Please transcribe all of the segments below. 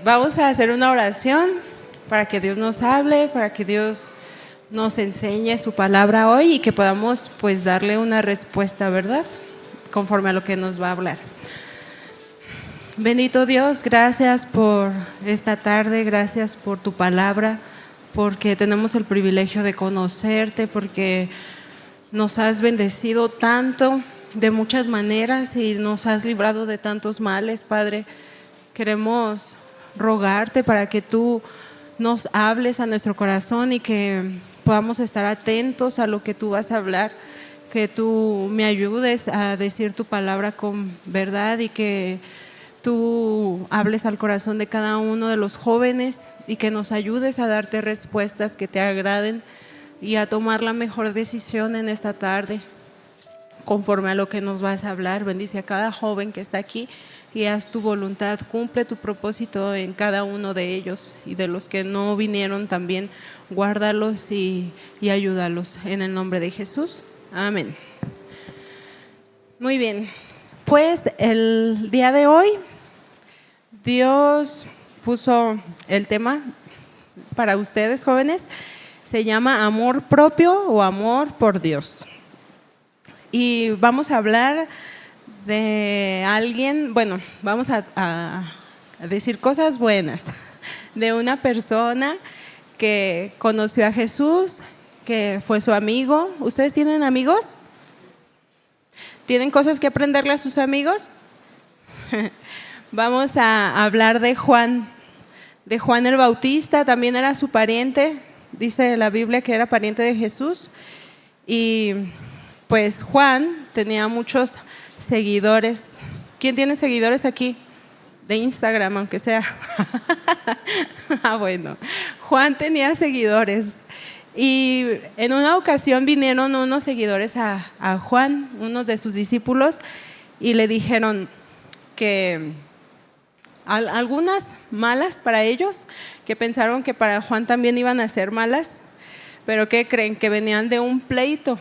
Vamos a hacer una oración para que Dios nos hable, para que Dios nos enseñe su palabra hoy y que podamos pues darle una respuesta, ¿verdad? Conforme a lo que nos va a hablar. Bendito Dios, gracias por esta tarde, gracias por tu palabra, porque tenemos el privilegio de conocerte, porque nos has bendecido tanto de muchas maneras y nos has librado de tantos males, Padre. Queremos rogarte para que tú nos hables a nuestro corazón y que podamos estar atentos a lo que tú vas a hablar, que tú me ayudes a decir tu palabra con verdad y que tú hables al corazón de cada uno de los jóvenes y que nos ayudes a darte respuestas que te agraden y a tomar la mejor decisión en esta tarde conforme a lo que nos vas a hablar. Bendice a cada joven que está aquí y haz tu voluntad, cumple tu propósito en cada uno de ellos, y de los que no vinieron también, guárdalos y ayúdalos en el nombre de Jesús. Amén. Muy bien, pues el día de hoy Dios puso el tema para ustedes, jóvenes, se llama amor propio o amor por Dios. Y vamos a hablar de alguien, bueno, vamos a decir cosas buenas, de una persona que conoció a Jesús, que fue su amigo. ¿Ustedes tienen amigos? ¿Tienen cosas que aprenderle a sus amigos? Vamos a hablar de Juan el Bautista, también era su pariente, dice la Biblia que era pariente de Jesús, y pues Juan tenía muchos seguidores. ¿Quién tiene seguidores aquí? De Instagram, aunque sea. Bueno, Juan tenía seguidores y en una ocasión vinieron unos seguidores a Juan, unos de sus discípulos, y le dijeron que algunas malas para ellos, que pensaron que para Juan también iban a ser malas, pero ¿qué creen? Que venían de un pleito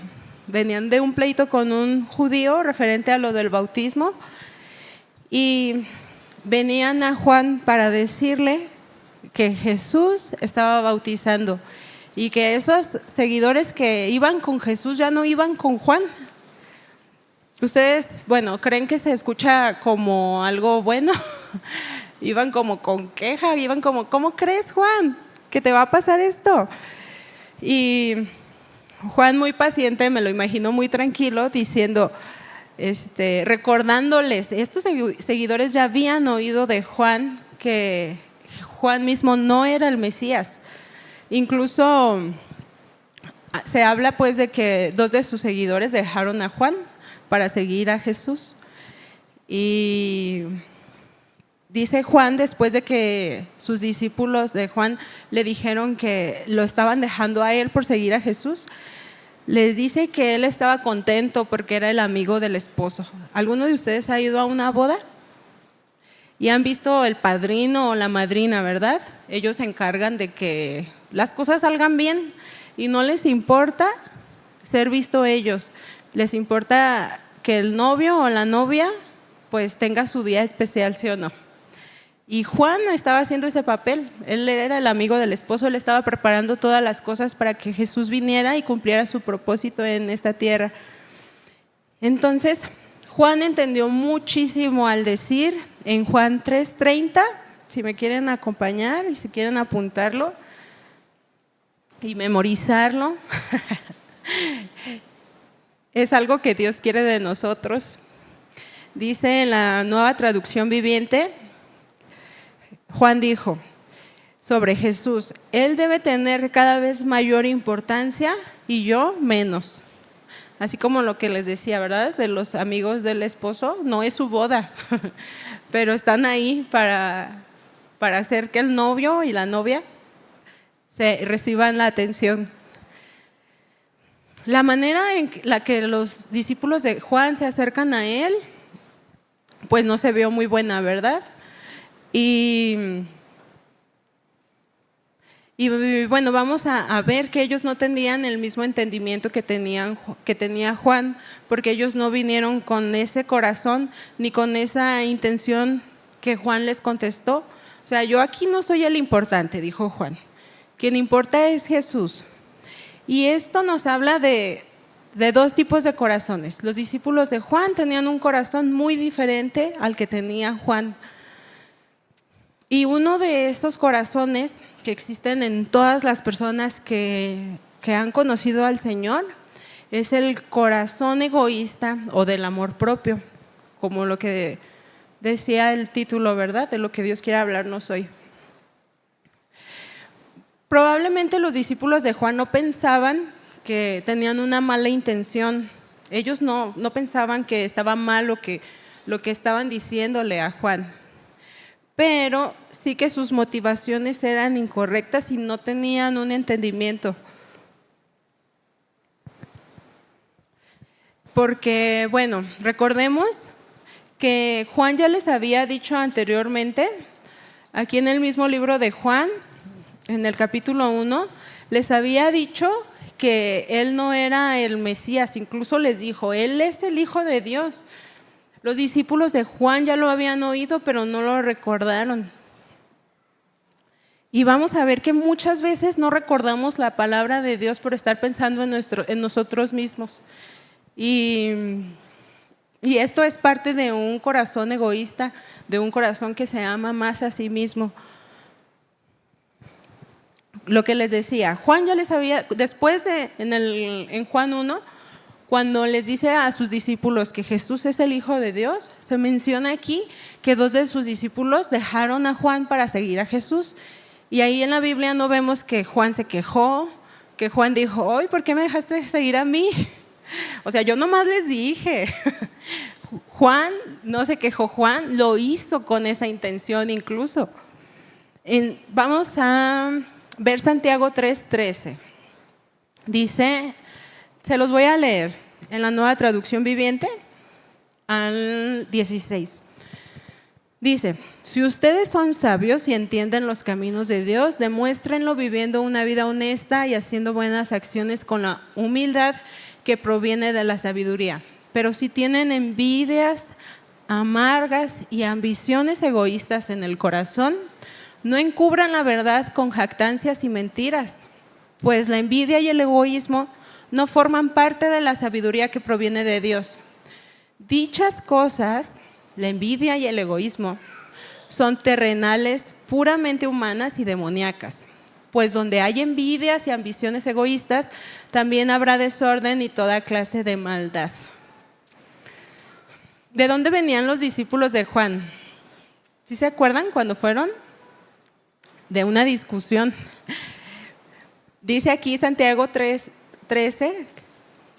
con un judío referente a lo del bautismo, y venían a Juan para decirle que Jesús estaba bautizando y que esos seguidores que iban con Jesús ya no iban con Juan. Ustedes, bueno, ¿creen que se escucha como algo bueno? Iban como con queja, iban como, ¿cómo crees, Juan, que te va a pasar esto? Y Juan, muy paciente, me lo imagino muy tranquilo, diciendo, recordándoles, estos seguidores ya habían oído de Juan que Juan mismo no era el Mesías. Incluso se habla pues de que 2 de sus seguidores dejaron a Juan para seguir a Jesús. Y dice Juan, después de que sus discípulos de Juan le dijeron que lo estaban dejando a él por seguir a Jesús, les dice que él estaba contento porque era el amigo del esposo. ¿Alguno de ustedes ha ido a una boda? Y han visto el padrino o la madrina, ¿verdad? Ellos se encargan de que las cosas salgan bien y no les importa ser visto ellos. Les importa que el novio o la novia pues tenga su día especial, ¿sí o no? Y Juan estaba haciendo ese papel, él era el amigo del esposo, él estaba preparando todas las cosas para que Jesús viniera y cumpliera su propósito en esta tierra. Entonces, Juan entendió muchísimo al decir en Juan 3:30, si me quieren acompañar y si quieren apuntarlo y memorizarlo, es algo que Dios quiere de nosotros. Dice en la Nueva Traducción Viviente, Juan dijo sobre Jesús, él debe tener cada vez mayor importancia y yo menos. Así como lo que les decía, ¿verdad? De los amigos del esposo, no es su boda, pero están ahí para hacer que el novio y la novia reciban la atención. La manera en la que los discípulos de Juan se acercan a él, pues no se vio muy buena, ¿verdad? Y bueno, vamos a ver que ellos no tenían el mismo entendimiento que tenía Juan, porque ellos no vinieron con ese corazón ni con esa intención que Juan les contestó, O sea, yo aquí no soy el importante, dijo Juan. Quien importa es Jesús. Y esto nos habla de dos tipos de corazones. Los discípulos de Juan tenían un corazón muy diferente al que tenía Juan. Y uno de esos corazones que existen en todas las personas que han conocido al Señor es el corazón egoísta o del amor propio, como lo que decía el título, ¿verdad? De lo que Dios quiere hablarnos hoy. Probablemente los discípulos de Juan no pensaban que tenían una mala intención. Ellos no pensaban que estaba mal lo que estaban diciéndole a Juan. Pero sí que sus motivaciones eran incorrectas y no tenían un entendimiento. Porque, bueno, recordemos que Juan ya les había dicho anteriormente, aquí en el mismo libro de Juan, en el capítulo 1, les había dicho que él no era el Mesías, incluso les dijo, él es el Hijo de Dios. Los discípulos de Juan ya lo habían oído, pero no lo recordaron. Y vamos a ver que muchas veces no recordamos la palabra de Dios por estar pensando en nosotros mismos. Y esto es parte de un corazón egoísta, de un corazón que se ama más a sí mismo. Lo que les decía, Juan ya les había, después en Juan 1, cuando les dice a sus discípulos que Jesús es el Hijo de Dios, se menciona aquí que 2 de sus discípulos dejaron a Juan para seguir a Jesús. Y ahí en la Biblia no vemos que Juan se quejó, que Juan dijo, ¡ay, ¿por qué me dejaste de seguir a mí? O sea, yo nomás les dije. Juan no se quejó, Juan lo hizo con esa intención incluso. Vamos a ver Santiago 3:13. Dice, se los voy a leer en la Nueva Traducción Viviente al 16. Dice, si ustedes son sabios y entienden los caminos de Dios, demuéstrenlo viviendo una vida honesta y haciendo buenas acciones con la humildad que proviene de la sabiduría. Pero si tienen envidias amargas y ambiciones egoístas en el corazón, no encubran la verdad con jactancias y mentiras, pues la envidia y el egoísmo no forman parte de la sabiduría que proviene de Dios. Dichas cosas, la envidia y el egoísmo, son terrenales, puramente humanas y demoníacas. Pues donde hay envidias y ambiciones egoístas, también habrá desorden y toda clase de maldad. ¿De dónde venían los discípulos de Juan? ¿Sí se acuerdan cuando fueron? De una discusión. Dice aquí Santiago 3:13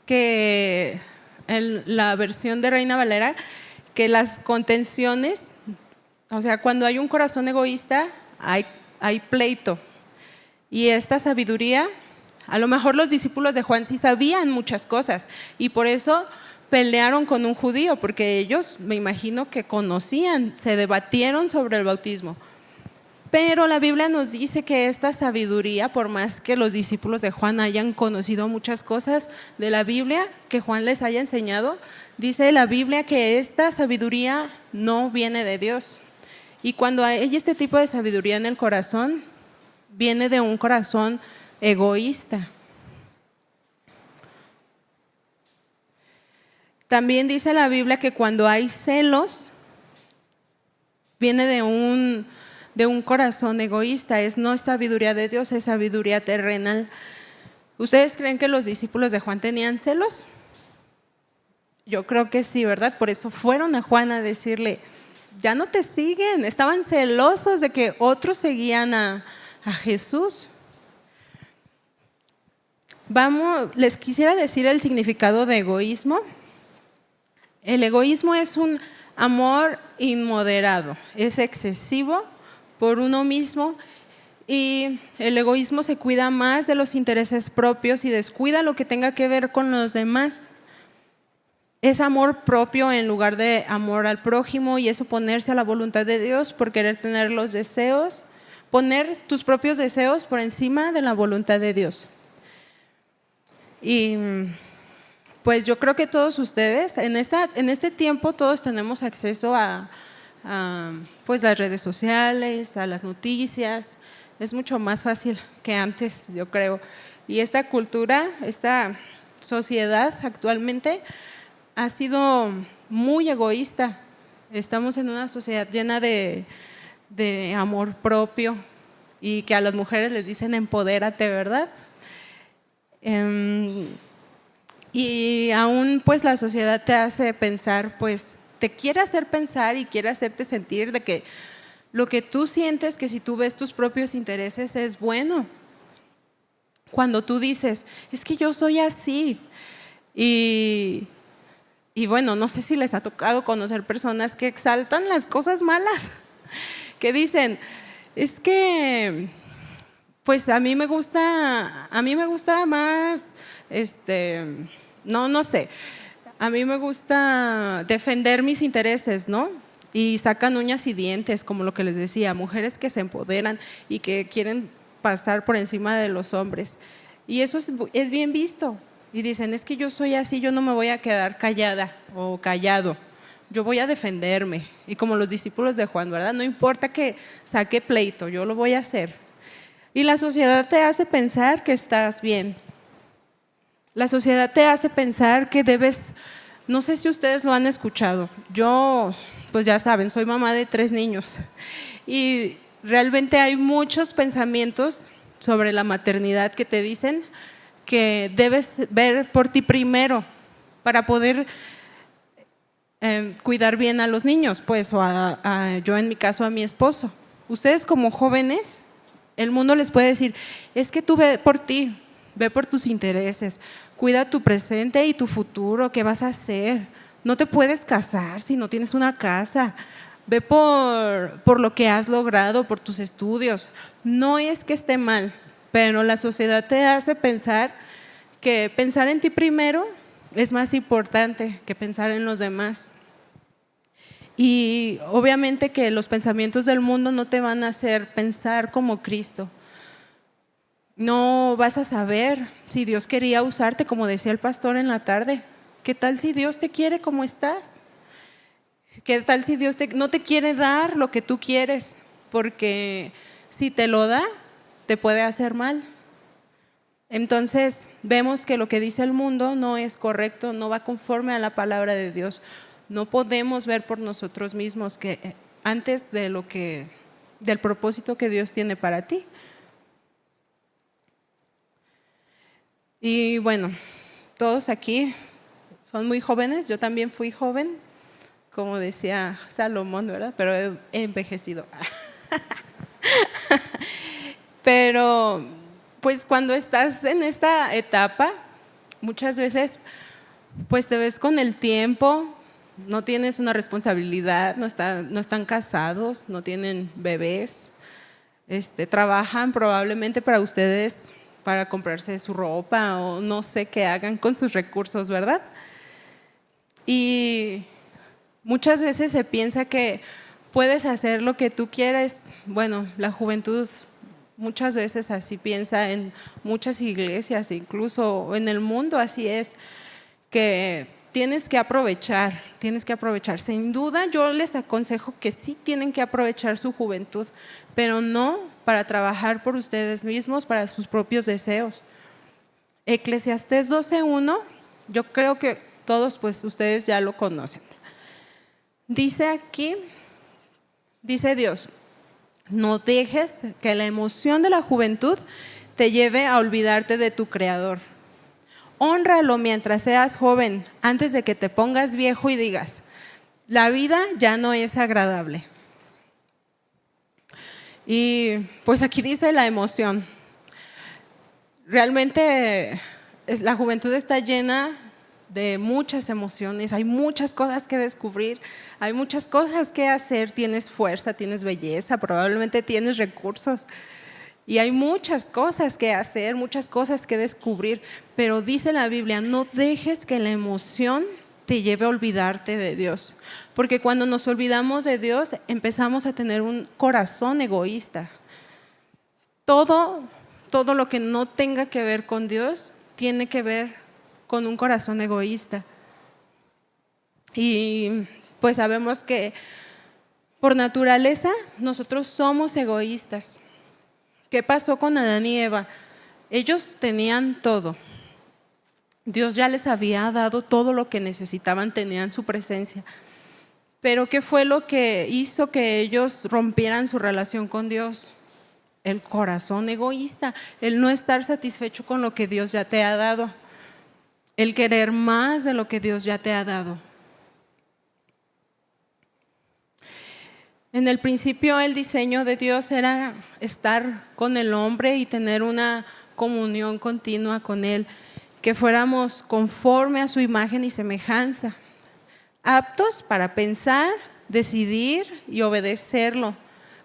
que en la versión de Reina Valera, que las contenciones, o sea, cuando hay un corazón egoísta, hay pleito. Y esta sabiduría, a lo mejor los discípulos de Juan sí sabían muchas cosas y por eso pelearon con un judío, porque ellos, me imagino que conocían, se debatieron sobre el bautismo. Pero la Biblia nos dice que esta sabiduría, por más que los discípulos de Juan hayan conocido muchas cosas de la Biblia, que Juan les haya enseñado, dice la Biblia que esta sabiduría no viene de Dios. Y cuando hay este tipo de sabiduría en el corazón, viene de un corazón egoísta. También dice la Biblia que cuando hay celos, viene de un corazón egoísta, no es sabiduría de Dios, es sabiduría terrenal. ¿Ustedes creen que los discípulos de Juan tenían celos? Yo creo que sí, ¿verdad? Por eso fueron a Juan a decirle, ya no te siguen, estaban celosos de que otros seguían a Jesús. Les quisiera decir el significado de egoísmo. El egoísmo es un amor inmoderado, es excesivo por uno mismo y el egoísmo se cuida más de los intereses propios y descuida lo que tenga que ver con los demás. Es amor propio en lugar de amor al prójimo y es oponerse a la voluntad de Dios por querer tener los deseos, poner tus propios deseos por encima de la voluntad de Dios. Y pues yo creo que todos ustedes, en este tiempo todos tenemos acceso a pues las redes sociales, a las noticias. Es mucho más fácil que antes, yo creo. Y esta cultura, esta sociedad actualmente ha sido muy egoísta. Estamos en una sociedad llena de amor propio y que a las mujeres les dicen empodérate, ¿verdad? Y aún pues la sociedad te hace pensar, pues te quiere hacer pensar y quiere hacerte sentir de que lo que tú sientes, que si tú ves tus propios intereses es bueno. Cuando tú dices, es que yo soy así. Y bueno, no sé si les ha tocado conocer personas que exaltan las cosas malas, que dicen, es que pues a mí me gusta más, no sé, a mí me gusta defender mis intereses, ¿no? Y sacan uñas y dientes, como lo que les decía, mujeres que se empoderan y que quieren pasar por encima de los hombres. Y eso es bien visto. Y dicen, es que yo soy así, yo no me voy a quedar callada o callado, yo voy a defenderme. Y como los discípulos de Juan, ¿verdad? No importa que saque pleito, yo lo voy a hacer. Y la sociedad te hace pensar que estás bien. La sociedad te hace pensar que debes, no sé si ustedes lo han escuchado, yo, pues ya saben, soy mamá de 3 niños y realmente hay muchos pensamientos sobre la maternidad que te dicen que debes ver por ti primero para poder cuidar bien a los niños, pues, o yo en mi caso a mi esposo. Ustedes como jóvenes, el mundo les puede decir, es que tú ve por ti, ve por tus intereses, cuida tu presente y tu futuro, ¿qué vas a hacer? No te puedes casar si no tienes una casa, ve por lo que has logrado, por tus estudios. No es que esté mal, pero la sociedad te hace pensar que pensar en ti primero es más importante que pensar en los demás. Y obviamente que los pensamientos del mundo no te van a hacer pensar como Cristo. No vas a saber si Dios quería usarte, como decía el pastor en la tarde. ¿Qué tal si Dios te quiere como estás? ¿Qué tal si Dios no te quiere dar lo que tú quieres? Porque si te lo da, te puede hacer mal. Entonces vemos que lo que dice el mundo no es correcto, no va conforme a la palabra de Dios. No podemos ver por nosotros mismos que antes de del propósito que Dios tiene para ti. Y bueno, todos aquí son muy jóvenes, yo también fui joven, como decía Salomón, ¿verdad? Pero he envejecido. Pero pues cuando estás en esta etapa, muchas veces pues te ves con el tiempo, no tienes una responsabilidad, no están casados, no tienen bebés, trabajan probablemente para ustedes, para comprarse su ropa o no sé qué hagan con sus recursos, ¿verdad? Y muchas veces se piensa que puedes hacer lo que tú quieres. Bueno, la juventud muchas veces así piensa en muchas iglesias, incluso en el mundo así es, que tienes que aprovechar. Sin duda yo les aconsejo que sí tienen que aprovechar su juventud, pero no para trabajar por ustedes mismos, para sus propios deseos. Eclesiastés 12:1, yo creo que todos pues ustedes ya lo conocen. Dice aquí, dice Dios, no dejes que la emoción de la juventud te lleve a olvidarte de tu Creador. Hónralo mientras seas joven, antes de que te pongas viejo y digas, la vida ya no es agradable. Y pues aquí dice la emoción. Realmente la juventud está llena de muchas emociones, hay muchas cosas que descubrir, hay muchas cosas que hacer, tienes fuerza, tienes belleza, probablemente tienes recursos y hay muchas cosas que hacer, muchas cosas que descubrir, pero dice la Biblia, no dejes que la emoción te lleve a olvidarte de Dios, porque cuando nos olvidamos de Dios empezamos a tener un corazón egoísta. Todo lo que no tenga que ver con Dios tiene que ver con un corazón egoísta. Y pues sabemos que Por naturaleza, nosotros somos egoístas. ¿Qué pasó con Adán y Eva? Ellos tenían todo. Dios ya les había dado todo lo que necesitaban, tenían su presencia. Pero ¿qué fue lo que hizo que ellos rompieran su relación con Dios? El corazón egoísta, el no estar satisfecho con lo que Dios ya te ha dado, el querer más de lo que Dios ya te ha dado. En el principio el diseño de Dios era estar con el hombre y tener una comunión continua con Él, que fuéramos conforme a su imagen y semejanza, aptos para pensar, decidir y obedecerlo,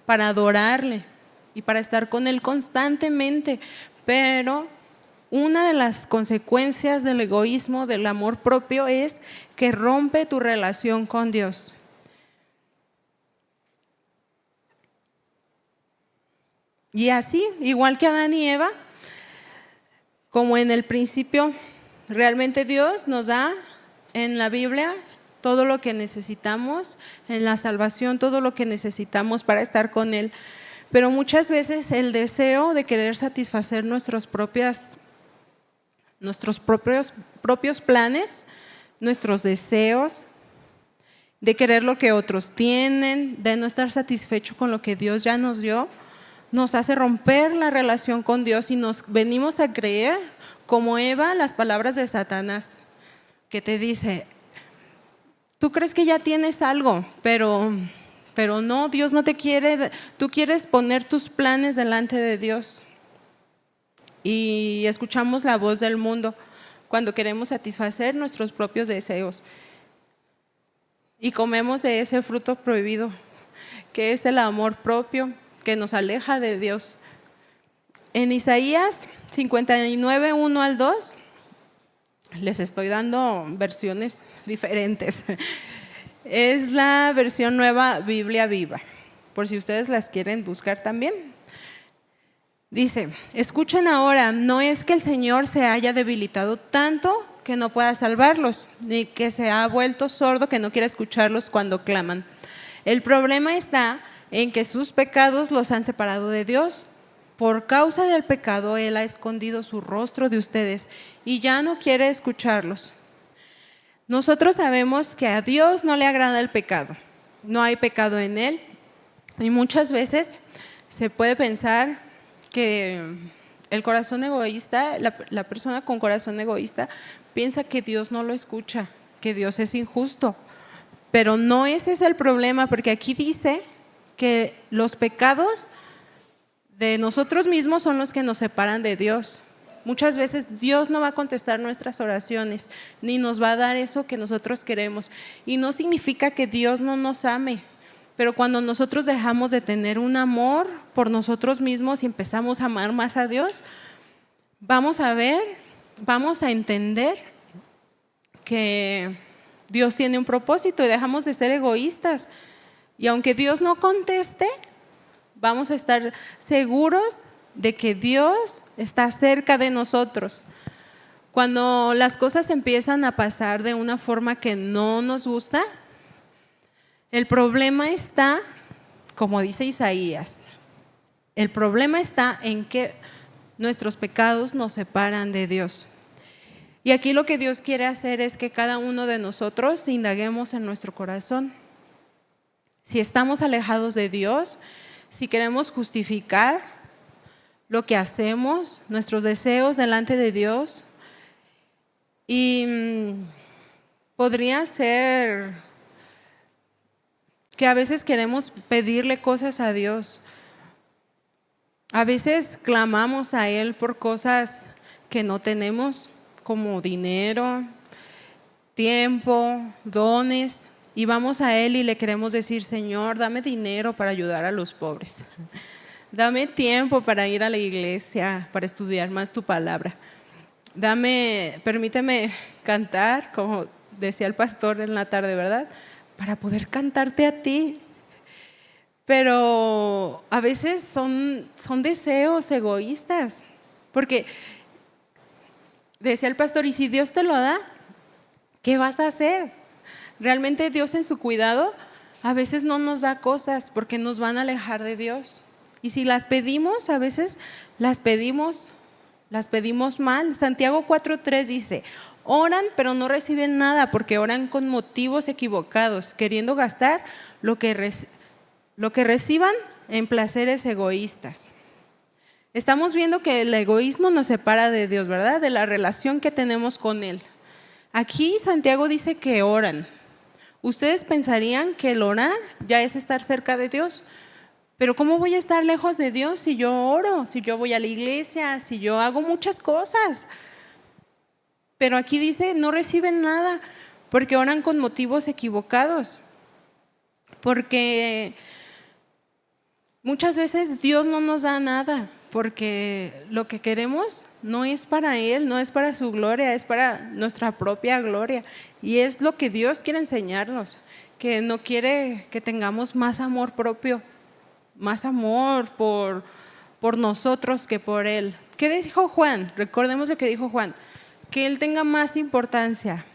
para adorarle y para estar con Él constantemente. Pero una de las consecuencias del egoísmo, del amor propio, es que rompe tu relación con Dios. Y así, igual que Adán y Eva, como en el principio, realmente Dios nos da en la Biblia todo lo que necesitamos, en la salvación todo lo que necesitamos para estar con Él. Pero muchas veces el deseo de querer satisfacer nuestros propios planes, nuestros deseos, de querer lo que otros tienen, de no estar satisfecho con lo que Dios ya nos dio, nos hace romper la relación con Dios y nos venimos a creer, como Eva, las palabras de Satanás, que te dice, tú crees que ya tienes algo, pero no, Dios no te quiere, tú quieres poner tus planes delante de Dios. Y escuchamos la voz del mundo cuando queremos satisfacer nuestros propios deseos. Y comemos de ese fruto prohibido, que es el amor propio, que nos aleja de Dios. En Isaías 59, 1 al 2, les estoy dando versiones diferentes. Es la versión nueva Biblia Viva, por si ustedes las quieren buscar también. Dice, escuchen ahora, no es que el Señor se haya debilitado tanto que no pueda salvarlos, ni que se ha vuelto sordo que no quiera escucharlos cuando claman. El problema está en que sus pecados los han separado de Dios. Por causa del pecado, Él ha escondido su rostro de ustedes y ya no quiere escucharlos. Nosotros sabemos que a Dios no le agrada el pecado, no hay pecado en Él, y muchas veces se puede pensar que el corazón egoísta, la persona con corazón egoísta, piensa que Dios no lo escucha, que Dios es injusto, pero no ese es el problema, porque aquí dice que los pecados de nosotros mismos son los que nos separan de Dios. Muchas veces Dios no va a contestar nuestras oraciones, ni nos va a dar eso que nosotros queremos. Y no significa que Dios no nos ame, pero cuando nosotros dejamos de tener un amor por nosotros mismos y empezamos a amar más a Dios, vamos a ver, vamos a entender que Dios tiene un propósito y dejamos de ser egoístas. Y aunque Dios no conteste, vamos a estar seguros de que Dios está cerca de nosotros. Cuando las cosas empiezan a pasar de una forma que no nos gusta, el problema está, como dice Isaías, el problema está en que nuestros pecados nos separan de Dios. Y aquí lo que Dios quiere hacer es que cada uno de nosotros indaguemos en nuestro corazón. Si estamos alejados de Dios, si queremos justificar lo que hacemos, nuestros deseos delante de Dios, y podría ser que a veces queremos pedirle cosas a Dios. A veces clamamos a Él por cosas que no tenemos, como dinero, tiempo, dones. Y vamos a Él y le queremos decir, Señor, dame dinero para ayudar a los pobres. Dame tiempo para ir a la iglesia, para estudiar más tu palabra. Permíteme cantar, como decía el pastor en la tarde, ¿verdad? Para poder cantarte a ti. Pero a veces son deseos egoístas. Porque decía el pastor, ¿y si Dios te lo da? ¿Qué vas a hacer? Realmente Dios en su cuidado a veces no nos da cosas porque nos van a alejar de Dios. Y si las pedimos, a veces las pedimos mal. Santiago 4:3 dice: oran pero no reciben nada porque oran con motivos equivocados, queriendo gastar lo que reciban en placeres egoístas. Estamos viendo que el egoísmo nos separa de Dios, ¿verdad? De la relación que tenemos con Él. Aquí Santiago dice que oran. Ustedes pensarían que el orar ya es estar cerca de Dios. Pero ¿cómo voy a estar lejos de Dios si yo oro, si yo voy a la iglesia, si yo hago muchas cosas? Pero aquí dice, no reciben nada porque oran con motivos equivocados. Porque muchas veces Dios no nos da nada, porque lo que queremos no es para Él, no es para su gloria, es para nuestra propia gloria. Y es lo que Dios quiere enseñarnos, que no quiere que tengamos más amor propio, más amor por nosotros que por Él. ¿Qué dijo Juan? Recordemos lo que dijo Juan, que Él tenga más importancia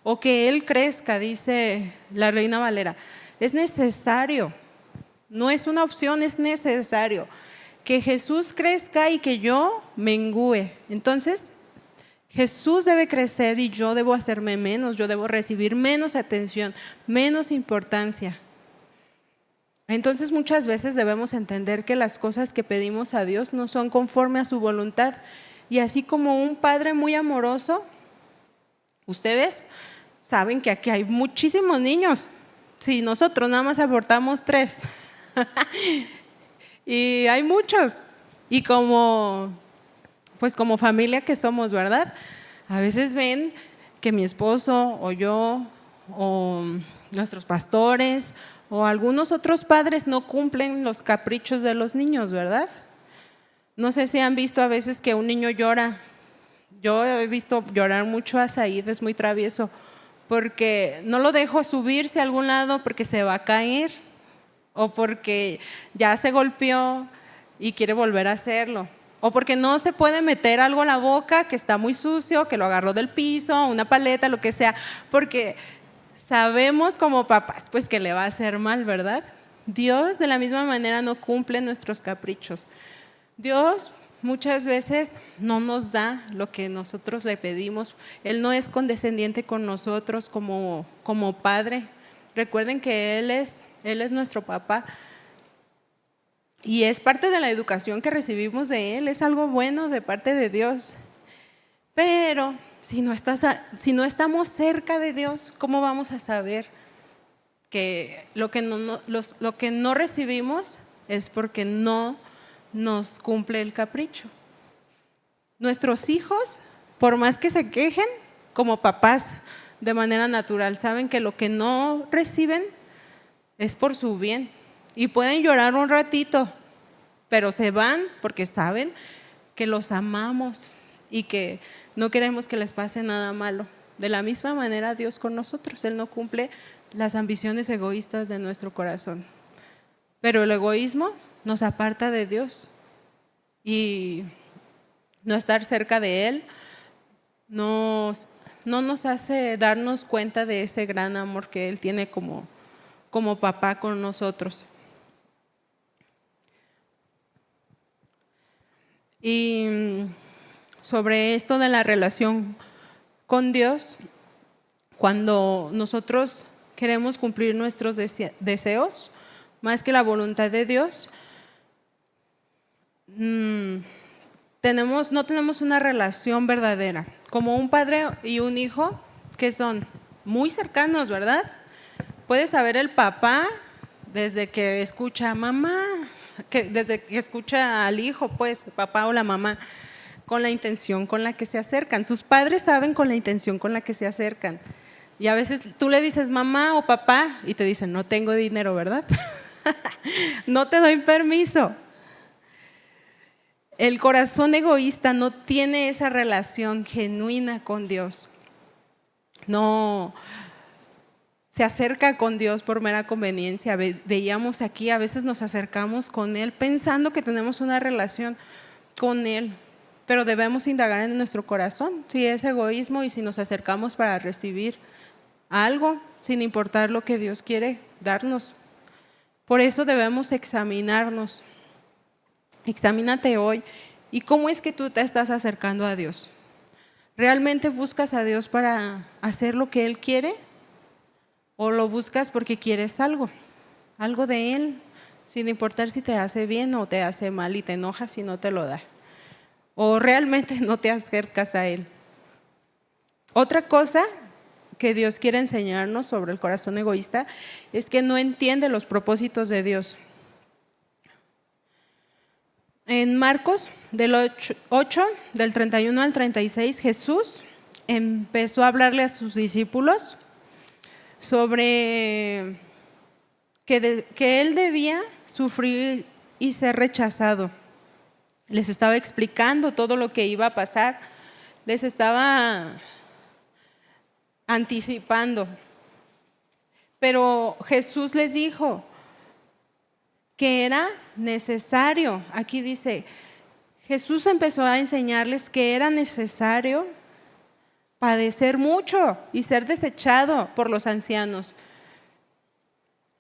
o que Él crezca, dice la Reina Valera. Es necesario, no es una opción, es necesario que Jesús crezca y que yo mengüe. Entonces, Jesús debe crecer y yo debo hacerme menos, yo debo recibir menos atención, menos importancia. Entonces muchas veces debemos entender que las cosas que pedimos a Dios no son conforme a su voluntad. Y así como un padre muy amoroso, ustedes saben que aquí hay muchísimos niños. Si nosotros nada más abortamos 3 y hay muchos. Y como familia que somos, ¿verdad? A veces ven que mi esposo o yo o nuestros pastores o algunos otros padres no cumplen los caprichos de los niños, ¿verdad? No sé si han visto a veces que un niño llora. Yo he visto llorar mucho a Said, es muy travieso, porque no lo dejo subirse a algún lado porque se va a caer o porque ya se golpeó y quiere volver a hacerlo, o porque no se puede meter algo a la boca que está muy sucio, que lo agarró del piso, una paleta, lo que sea, porque sabemos como papás pues que le va a hacer mal, ¿verdad? Dios de la misma manera no cumple nuestros caprichos. Dios muchas veces no nos da lo que nosotros le pedimos. Él no es condescendiente con nosotros como padre. Recuerden que Él es nuestro papá y es parte de la educación que recibimos de Él, es algo bueno de parte de Dios. Pero si no estamos cerca de Dios, ¿cómo vamos a saber que lo que no recibimos es porque no nos cumple el capricho? Nuestros hijos, por más que se quejen, como papás de manera natural, saben que lo que no reciben es por su bien y pueden llorar un ratito, pero se van porque saben que los amamos y que no queremos que les pase nada malo. De la misma manera Dios con nosotros, Él no cumple las ambiciones egoístas de nuestro corazón, pero el egoísmo nos aparta de Dios y no estar cerca de Él no nos hace darnos cuenta de ese gran amor que Él tiene como papá con nosotros. Y sobre esto de la relación con Dios, cuando nosotros queremos cumplir nuestros deseos más que la voluntad de Dios, no tenemos una relación verdadera. Como un padre y un hijo que son muy cercanos, ¿verdad? Puede saber el papá desde que escucha a mamá, desde que escucha al hijo, pues, papá o la mamá, con la intención con la que se acercan. Sus padres saben con la intención con la que se acercan. Y a veces tú le dices mamá o papá y te dicen, no tengo dinero, ¿verdad? No te doy permiso. El corazón egoísta no tiene esa relación genuina con Dios. No se acerca con Dios por mera conveniencia. Veíamos aquí, a veces nos acercamos con Él pensando que tenemos una relación con Él, pero debemos indagar en nuestro corazón si es egoísmo y si nos acercamos para recibir algo sin importar lo que Dios quiere darnos. Por eso debemos examinarnos. Examínate hoy. ¿Y cómo es que tú te estás acercando a Dios? ¿Realmente buscas a Dios para hacer lo que Él quiere? ¿O lo buscas porque quieres algo de Él, sin importar si te hace bien o te hace mal y te enojas si no te lo da? ¿O realmente no te acercas a Él? Otra cosa que Dios quiere enseñarnos sobre el corazón egoísta es que no entiende los propósitos de Dios. En Marcos del 8, del 31 al 36, Jesús empezó a hablarle a sus discípulos sobre que Él debía sufrir y ser rechazado. Les estaba explicando todo lo que iba a pasar, les estaba anticipando. Pero Jesús les dijo que era necesario, aquí dice, Jesús empezó a enseñarles que era necesario padecer mucho y ser desechado por los ancianos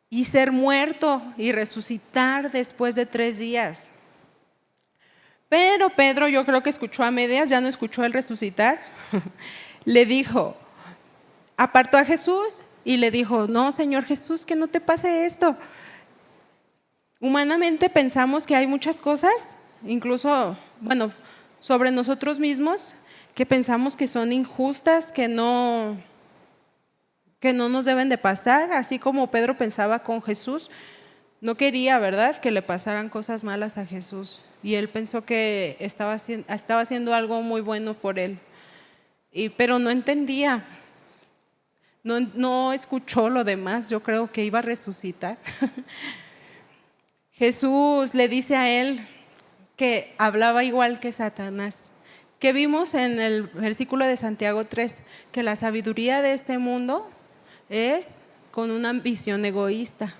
y ser muerto y resucitar después de 3 días. Pero Pedro, yo creo que escuchó a medias, ya no escuchó el resucitar. Le dijo, apartó a Jesús y le dijo, no, Señor Jesús, que no te pase esto. Humanamente pensamos que hay muchas cosas, incluso, sobre nosotros mismos, que pensamos que son injustas, que no nos deben de pasar, así como Pedro pensaba con Jesús. No quería, ¿verdad?, que le pasaran cosas malas a Jesús. Y él pensó que estaba haciendo algo muy bueno por él. Pero no entendía, no escuchó lo demás, yo creo que iba a resucitar. Jesús le dice a él que hablaba igual que Satanás, que vimos en el versículo de Santiago 3, que la sabiduría de este mundo es con una ambición egoísta.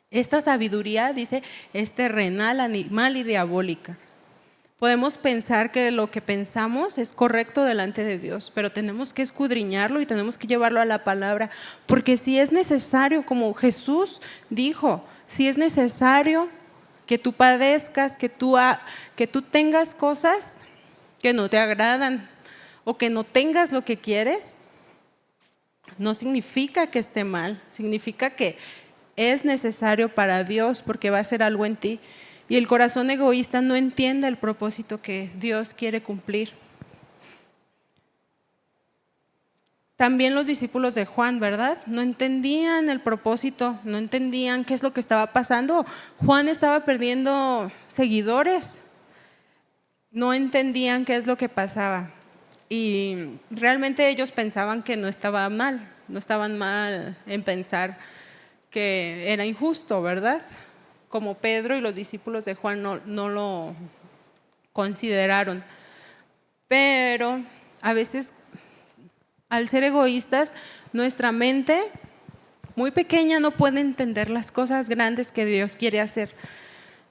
Esta sabiduría, dice, es terrenal, animal y diabólica. Podemos pensar que lo que pensamos es correcto delante de Dios, pero tenemos que escudriñarlo y tenemos que llevarlo a la palabra, porque si es necesario, como Jesús dijo, si es necesario que tú padezcas, que tú tengas cosas que no te agradan o que no tengas lo que quieres, no significa que esté mal, significa que es necesario para Dios porque va a hacer algo en ti. Y el corazón egoísta no entiende el propósito que Dios quiere cumplir. También los discípulos de Juan, ¿verdad? No entendían el propósito, no entendían qué es lo que estaba pasando. Juan estaba perdiendo seguidores, no entendían qué es lo que pasaba. Y realmente ellos pensaban que no estaban mal en pensar que era injusto, ¿verdad? Como Pedro y los discípulos de Juan no lo consideraron. Pero a veces, al ser egoístas, nuestra mente muy pequeña no puede entender las cosas grandes que Dios quiere hacer.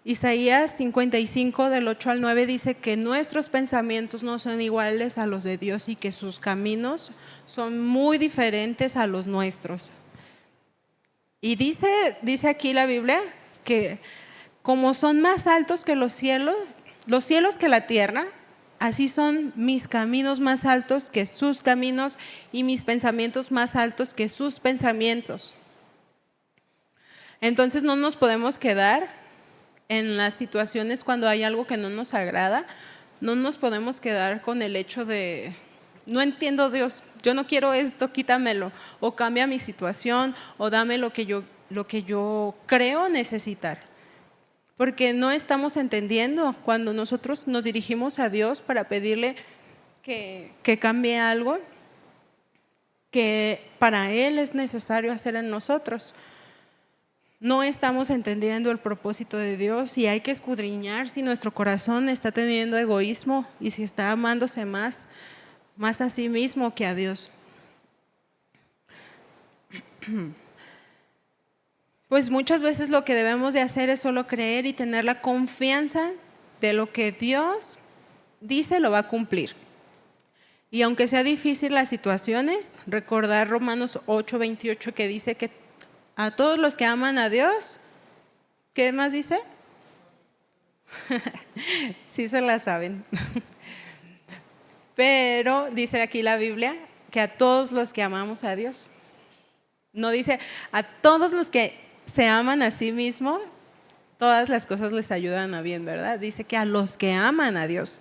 Isaías 55 del 8 al 9 dice que nuestros pensamientos no son iguales a los de Dios y que sus caminos son muy diferentes a los nuestros. Y dice aquí la Biblia que como son más altos que los cielos que la tierra, así son mis caminos más altos que sus caminos y mis pensamientos más altos que sus pensamientos. Entonces no nos podemos quedar en las situaciones cuando hay algo que no nos agrada, no nos podemos quedar con el hecho de, no entiendo Dios, yo no quiero esto, quítamelo, o cambia mi situación, o dame lo que yo creo necesitar. Porque no estamos entendiendo cuando nosotros nos dirigimos a Dios para pedirle que cambie algo que para Él es necesario hacer en nosotros. No estamos entendiendo el propósito de Dios y hay que escudriñar si nuestro corazón está teniendo egoísmo y si está amándose más a sí mismo que a Dios. Pues muchas veces lo que debemos de hacer es solo creer y tener la confianza de lo que Dios dice lo va a cumplir. Y aunque sea difícil las situaciones, recordar Romanos 8:28 que dice que A todos los que aman a Dios, ¿qué más dice? Sí se la saben. Pero dice aquí la Biblia que a todos los que amamos a Dios. No dice a todos los que se aman a sí mismos, todas las cosas les ayudan a bien, ¿verdad? Dice que a los que aman a Dios.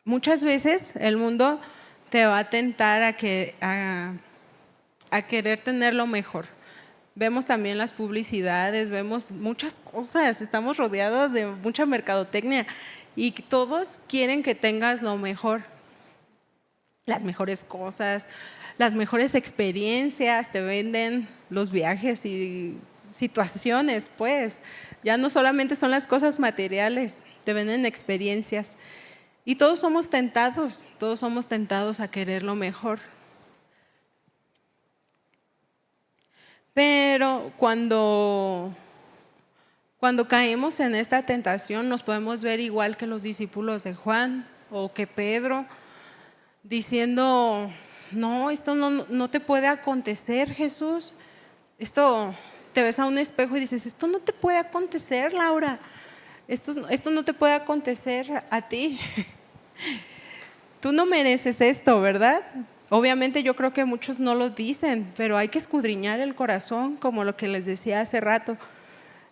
Muchas veces el mundo te va a tentar a querer tener lo mejor. Vemos también las publicidades, vemos muchas cosas, estamos rodeados de mucha mercadotecnia y todos quieren que tengas lo mejor, las mejores cosas, las mejores experiencias, te venden los viajes y situaciones, pues ya no solamente son las cosas materiales, te venden experiencias y todos somos tentados a querer lo mejor. Pero cuando caemos en esta tentación nos podemos ver igual que los discípulos de Juan o que Pedro, diciendo, no, esto no te puede acontecer, Jesús. Esto, te ves a un espejo y dices, esto no te puede acontecer, Laura. Esto no te puede acontecer a ti. Tú no mereces esto, ¿verdad? Obviamente yo creo que muchos no lo dicen, pero hay que escudriñar el corazón, como lo que les decía hace rato.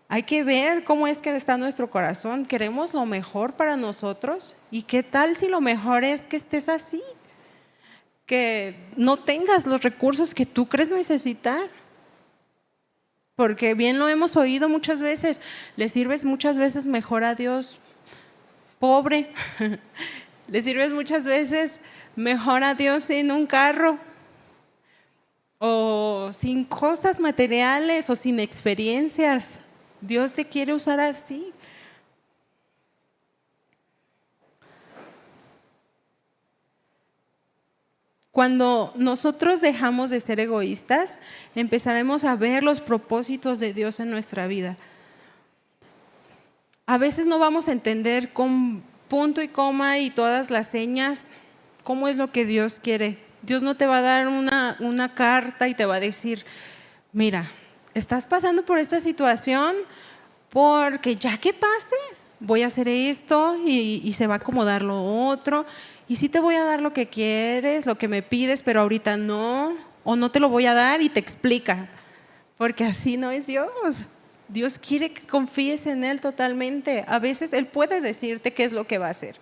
Hay que ver cómo es que está nuestro corazón. ¿Queremos lo mejor para nosotros? ¿Y qué tal si lo mejor es que estés así? Que no tengas los recursos que tú crees necesitar. Porque bien lo hemos oído muchas veces, le sirves muchas veces mejor a Dios pobre, le sirves muchas veces mejor a Dios sin un carro o sin cosas materiales o sin experiencias. Dios te quiere usar así. Cuando nosotros dejamos de ser egoístas, empezaremos a ver los propósitos de Dios en nuestra vida. A veces no vamos a entender con punto y coma y todas las señas cómo es lo que Dios quiere. Dios no te va a dar una carta y te va a decir, mira, estás pasando por esta situación porque ya que pase, voy a hacer esto y se va a acomodar lo otro. Y sí te voy a dar lo que quieres, lo que me pides, pero ahorita no, o no te lo voy a dar y te explica, porque así no es Dios. Dios quiere que confíes en Él totalmente. A veces Él puede decirte qué es lo que va a hacer,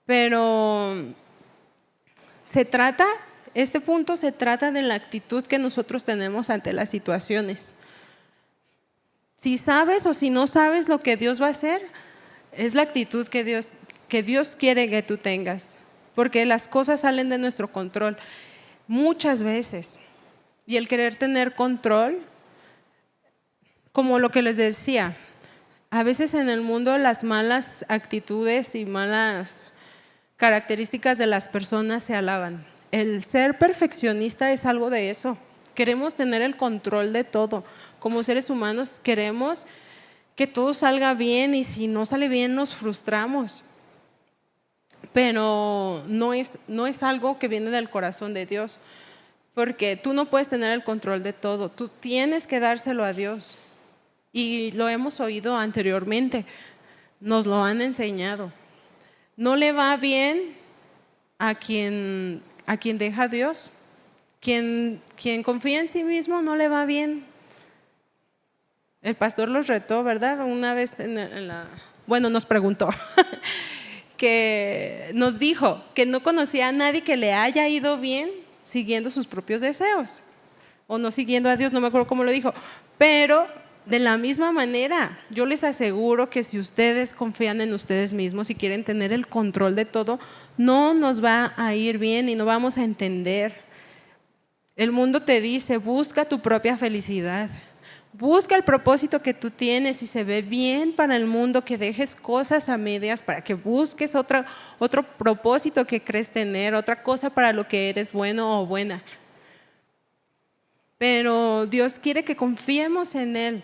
pero este punto se trata de la actitud que nosotros tenemos ante las situaciones. Si sabes o si no sabes lo que Dios va a hacer, es la actitud que Dios quiere que tú tengas, porque las cosas salen de nuestro control muchas veces. Y el querer tener control, como lo que les decía, a veces en el mundo las malas actitudes y malas características de las personas se alaban. El ser perfeccionista es algo de eso. Queremos tener el control de todo. Como seres humanos queremos que todo salga bien y si no sale bien nos frustramos. Pero no es algo que viene del corazón de Dios, porque tú no puedes tener el control de todo, tú tienes que dárselo a Dios. Y lo hemos oído anteriormente, nos lo han enseñado. No le va bien a quien deja a Dios. Quien confía en sí mismo no le va bien. El pastor los retó, ¿verdad? Una vez nos preguntó que nos dijo que no conocía a nadie que le haya ido bien siguiendo sus propios deseos o no siguiendo a Dios, no me acuerdo cómo lo dijo, pero de la misma manera yo les aseguro que si ustedes confían en ustedes mismos y quieren tener el control de todo, no nos va a ir bien y no vamos a entender. El mundo te dice, busca tu propia felicidad. Busca el propósito que tú tienes y se ve bien para el mundo que dejes cosas a medias para que busques otro propósito que crees tener, otra cosa para lo que eres bueno o buena. Pero Dios quiere que confiemos en Él,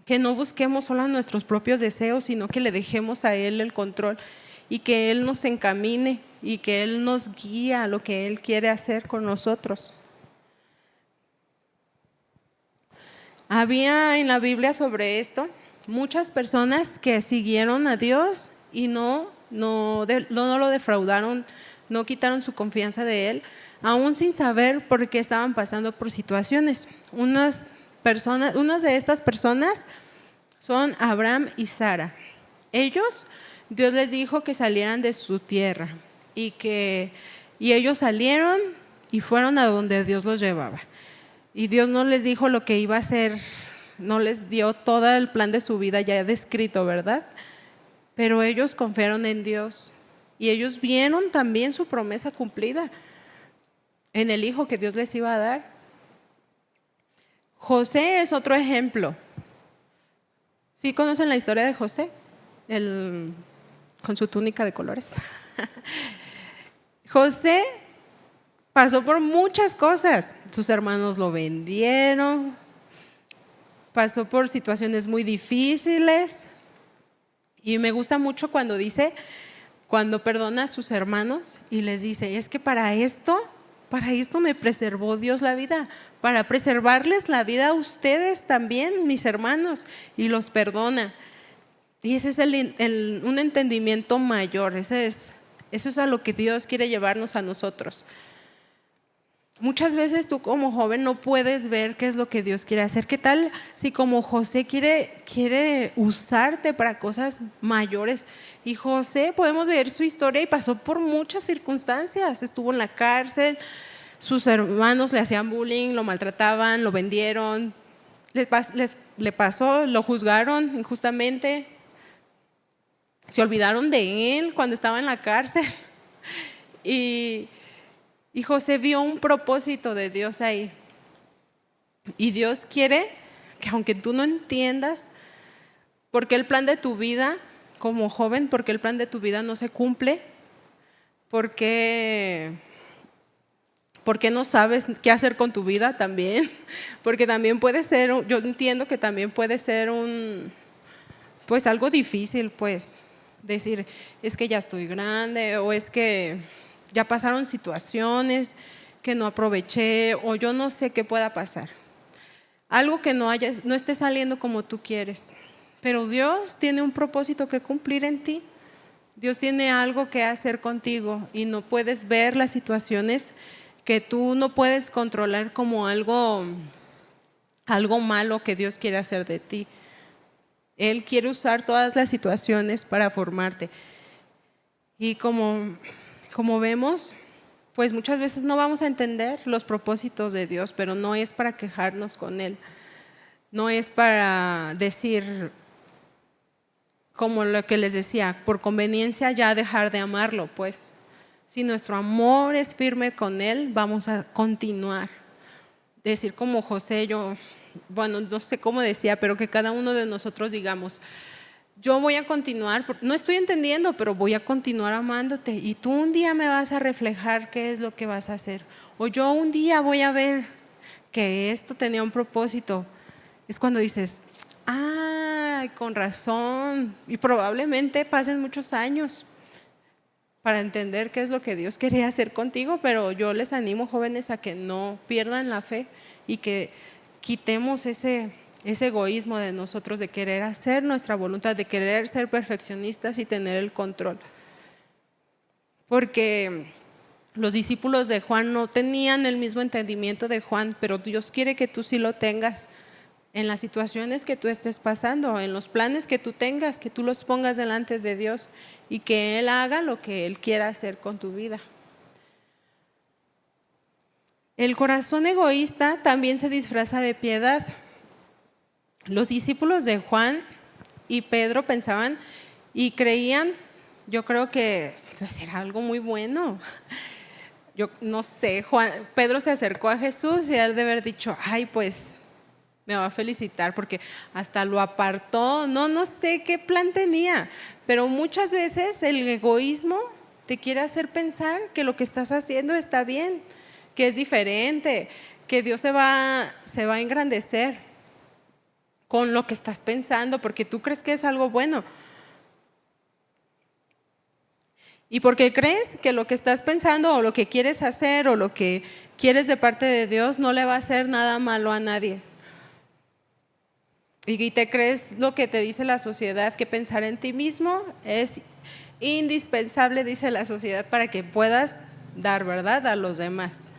que no busquemos solo nuestros propios deseos, sino que le dejemos a Él el control y que Él nos encamine y que Él nos guía a lo que Él quiere hacer con nosotros. Había en la Biblia sobre esto muchas personas que siguieron a Dios y no lo defraudaron, no quitaron su confianza de Él, aún sin saber por qué estaban pasando por situaciones. Unas de estas personas son Abraham y Sara. Ellos, Dios les dijo que salieran de su tierra y ellos salieron y fueron a donde Dios los llevaba. Y Dios no les dijo lo que iba a hacer, no les dio todo el plan de su vida ya descrito, ¿verdad? Pero ellos confiaron en Dios y ellos vieron también su promesa cumplida en el hijo que Dios les iba a dar. José es otro ejemplo. ¿Sí conocen la historia de José? Con su túnica de colores. José pasó por muchas cosas. Sus hermanos lo vendieron, pasó por situaciones muy difíciles. Y me gusta mucho cuando perdona a sus hermanos y les dice, es que para esto me preservó Dios la vida, para preservarles la vida a ustedes también, mis hermanos, y los perdona. Y ese es un entendimiento mayor, eso es a lo que Dios quiere llevarnos a nosotros. Muchas veces tú como joven no puedes ver qué es lo que Dios quiere hacer. ¿Qué tal si como José quiere usarte para cosas mayores? Y José, podemos leer su historia y pasó por muchas circunstancias. Estuvo en la cárcel, sus hermanos le hacían bullying, lo maltrataban, lo vendieron, le pasó, lo juzgaron injustamente. Se olvidaron de él cuando estaba en la cárcel. Y José vio un propósito de Dios ahí. Y Dios quiere que aunque tú no entiendas por qué el plan de tu vida como joven, por qué el plan de tu vida no se cumple, por qué no sabes qué hacer con tu vida también, porque también puede ser, yo entiendo que también puede ser pues algo difícil, pues, decir, es que ya estoy grande o es que ya pasaron situaciones que no aproveché o yo no sé qué pueda pasar. Algo que no esté saliendo como tú quieres. Pero Dios tiene un propósito que cumplir en ti. Dios tiene algo que hacer contigo y no puedes ver las situaciones que tú no puedes controlar como algo malo que Dios quiere hacer de ti. Él quiere usar todas las situaciones para formarte. Y como vemos, pues muchas veces no vamos a entender los propósitos de Dios, pero no es para quejarnos con Él, no es para decir, como lo que les decía, por conveniencia ya dejar de amarlo, pues si nuestro amor es firme con Él, vamos a continuar. Decir como José, no sé cómo decía, pero que cada uno de nosotros digamos, yo voy a continuar, no estoy entendiendo, pero voy a continuar amándote y tú un día me vas a reflejar qué es lo que vas a hacer. O yo un día voy a ver que esto tenía un propósito. Es cuando dices, con razón. Y probablemente pasen muchos años para entender qué es lo que Dios quería hacer contigo, pero yo les animo, jóvenes, a que no pierdan la fe y que quitemos ese egoísmo de nosotros de querer hacer nuestra voluntad, de querer ser perfeccionistas y tener el control. Porque los discípulos de Juan no tenían el mismo entendimiento de Juan, pero Dios quiere que tú sí lo tengas en las situaciones que tú estés pasando, en los planes que tú tengas, que tú los pongas delante de Dios y que Él haga lo que Él quiera hacer con tu vida. El corazón egoísta también se disfraza de piedad. Los discípulos de Juan y Pedro pensaban y creían, yo creo que pues, era algo muy bueno. Yo no sé, Pedro se acercó a Jesús y él de haber dicho, pues me va a felicitar porque hasta lo apartó, no sé qué plan tenía, pero muchas veces el egoísmo te quiere hacer pensar que lo que estás haciendo está bien, que es diferente, que Dios se va a engrandecer con lo que estás pensando porque tú crees que es algo bueno. Y porque crees que lo que estás pensando o lo que quieres hacer o lo que quieres de parte de Dios no le va a hacer nada malo a nadie. Y te crees lo que te dice la sociedad, que pensar en ti mismo es indispensable, dice la sociedad, para que puedas dar verdad a los demás.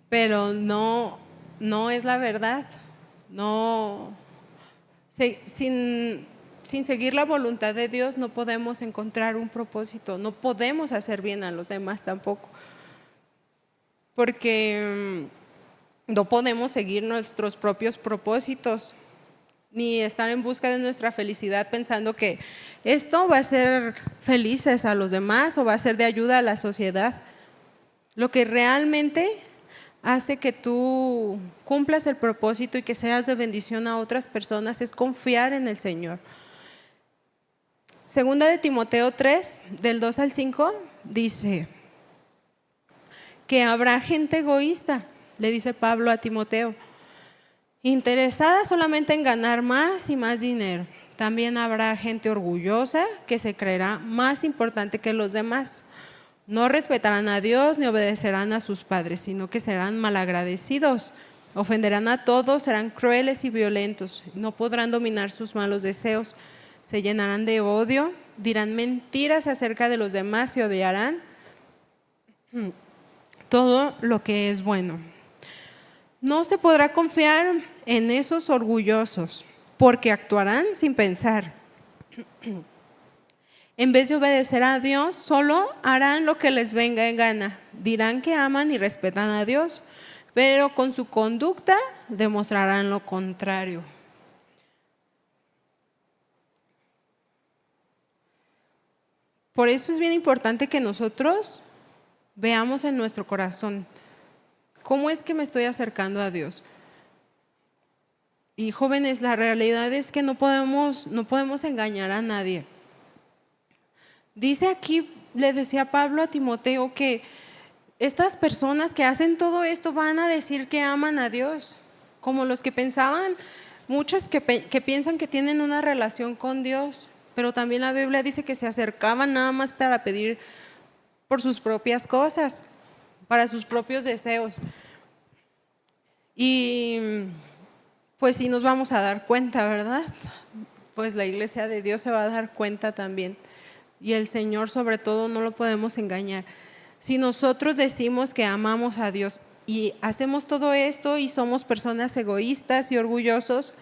Pero no es la verdad. No, sin seguir la voluntad de Dios no podemos encontrar un propósito, no podemos hacer bien a los demás tampoco. Porque no podemos seguir nuestros propios propósitos, ni estar en busca de nuestra felicidad pensando que esto va a hacer felices a los demás o va a ser de ayuda a la sociedad. Lo que realmente hace que tú cumplas el propósito y que seas de bendición a otras personas es confiar en el Señor. Segunda de Timoteo 3, del 2 al 5, dice que habrá gente egoísta, le dice Pablo a Timoteo, interesada solamente en ganar más y más dinero. También habrá gente orgullosa que se creerá más importante que los demás. No respetarán a Dios ni obedecerán a sus padres, sino que serán malagradecidos. Ofenderán a todos, serán crueles y violentos. No podrán dominar sus malos deseos. Se llenarán de odio, dirán mentiras acerca de los demás y odiarán todo lo que es bueno. No se podrá confiar en esos orgullosos, porque actuarán sin pensar. En vez de obedecer a Dios, solo harán lo que les venga en gana. Dirán que aman y respetan a Dios, pero con su conducta demostrarán lo contrario. Por eso es bien importante que nosotros veamos en nuestro corazón, ¿cómo es que me estoy acercando a Dios? Y jóvenes, la realidad es que no podemos engañar a nadie. Dice aquí, le decía Pablo a Timoteo, que estas personas que hacen todo esto van a decir que aman a Dios, como los que pensaban, muchas que piensan que tienen una relación con Dios, pero también la Biblia dice que se acercaban nada más para pedir por sus propias cosas, para sus propios deseos. Y pues sí nos vamos a dar cuenta, ¿verdad? Pues la iglesia de Dios se va a dar cuenta también. Y el Señor sobre todo no lo podemos engañar. Si nosotros decimos que amamos a Dios y hacemos todo esto y somos personas egoístas y orgullosos,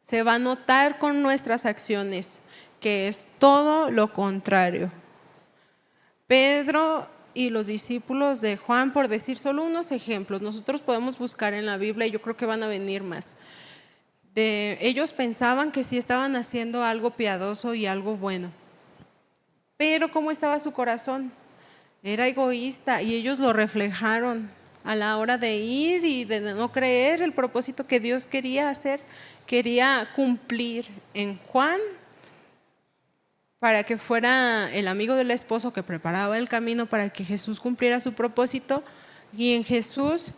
se va a notar con nuestras acciones que es todo lo contrario. Pedro y los discípulos de Juan, por decir solo unos ejemplos, nosotros podemos buscar en la Biblia y yo creo que van a venir más. Ellos pensaban que sí estaban haciendo algo piadoso y algo bueno, pero ¿cómo estaba su corazón? Era egoísta y ellos lo reflejaron a la hora de ir y de no creer el propósito que Dios quería hacer, quería cumplir en Juan para que fuera el amigo del esposo que preparaba el camino para que Jesús cumpliera su propósito, y en Jesús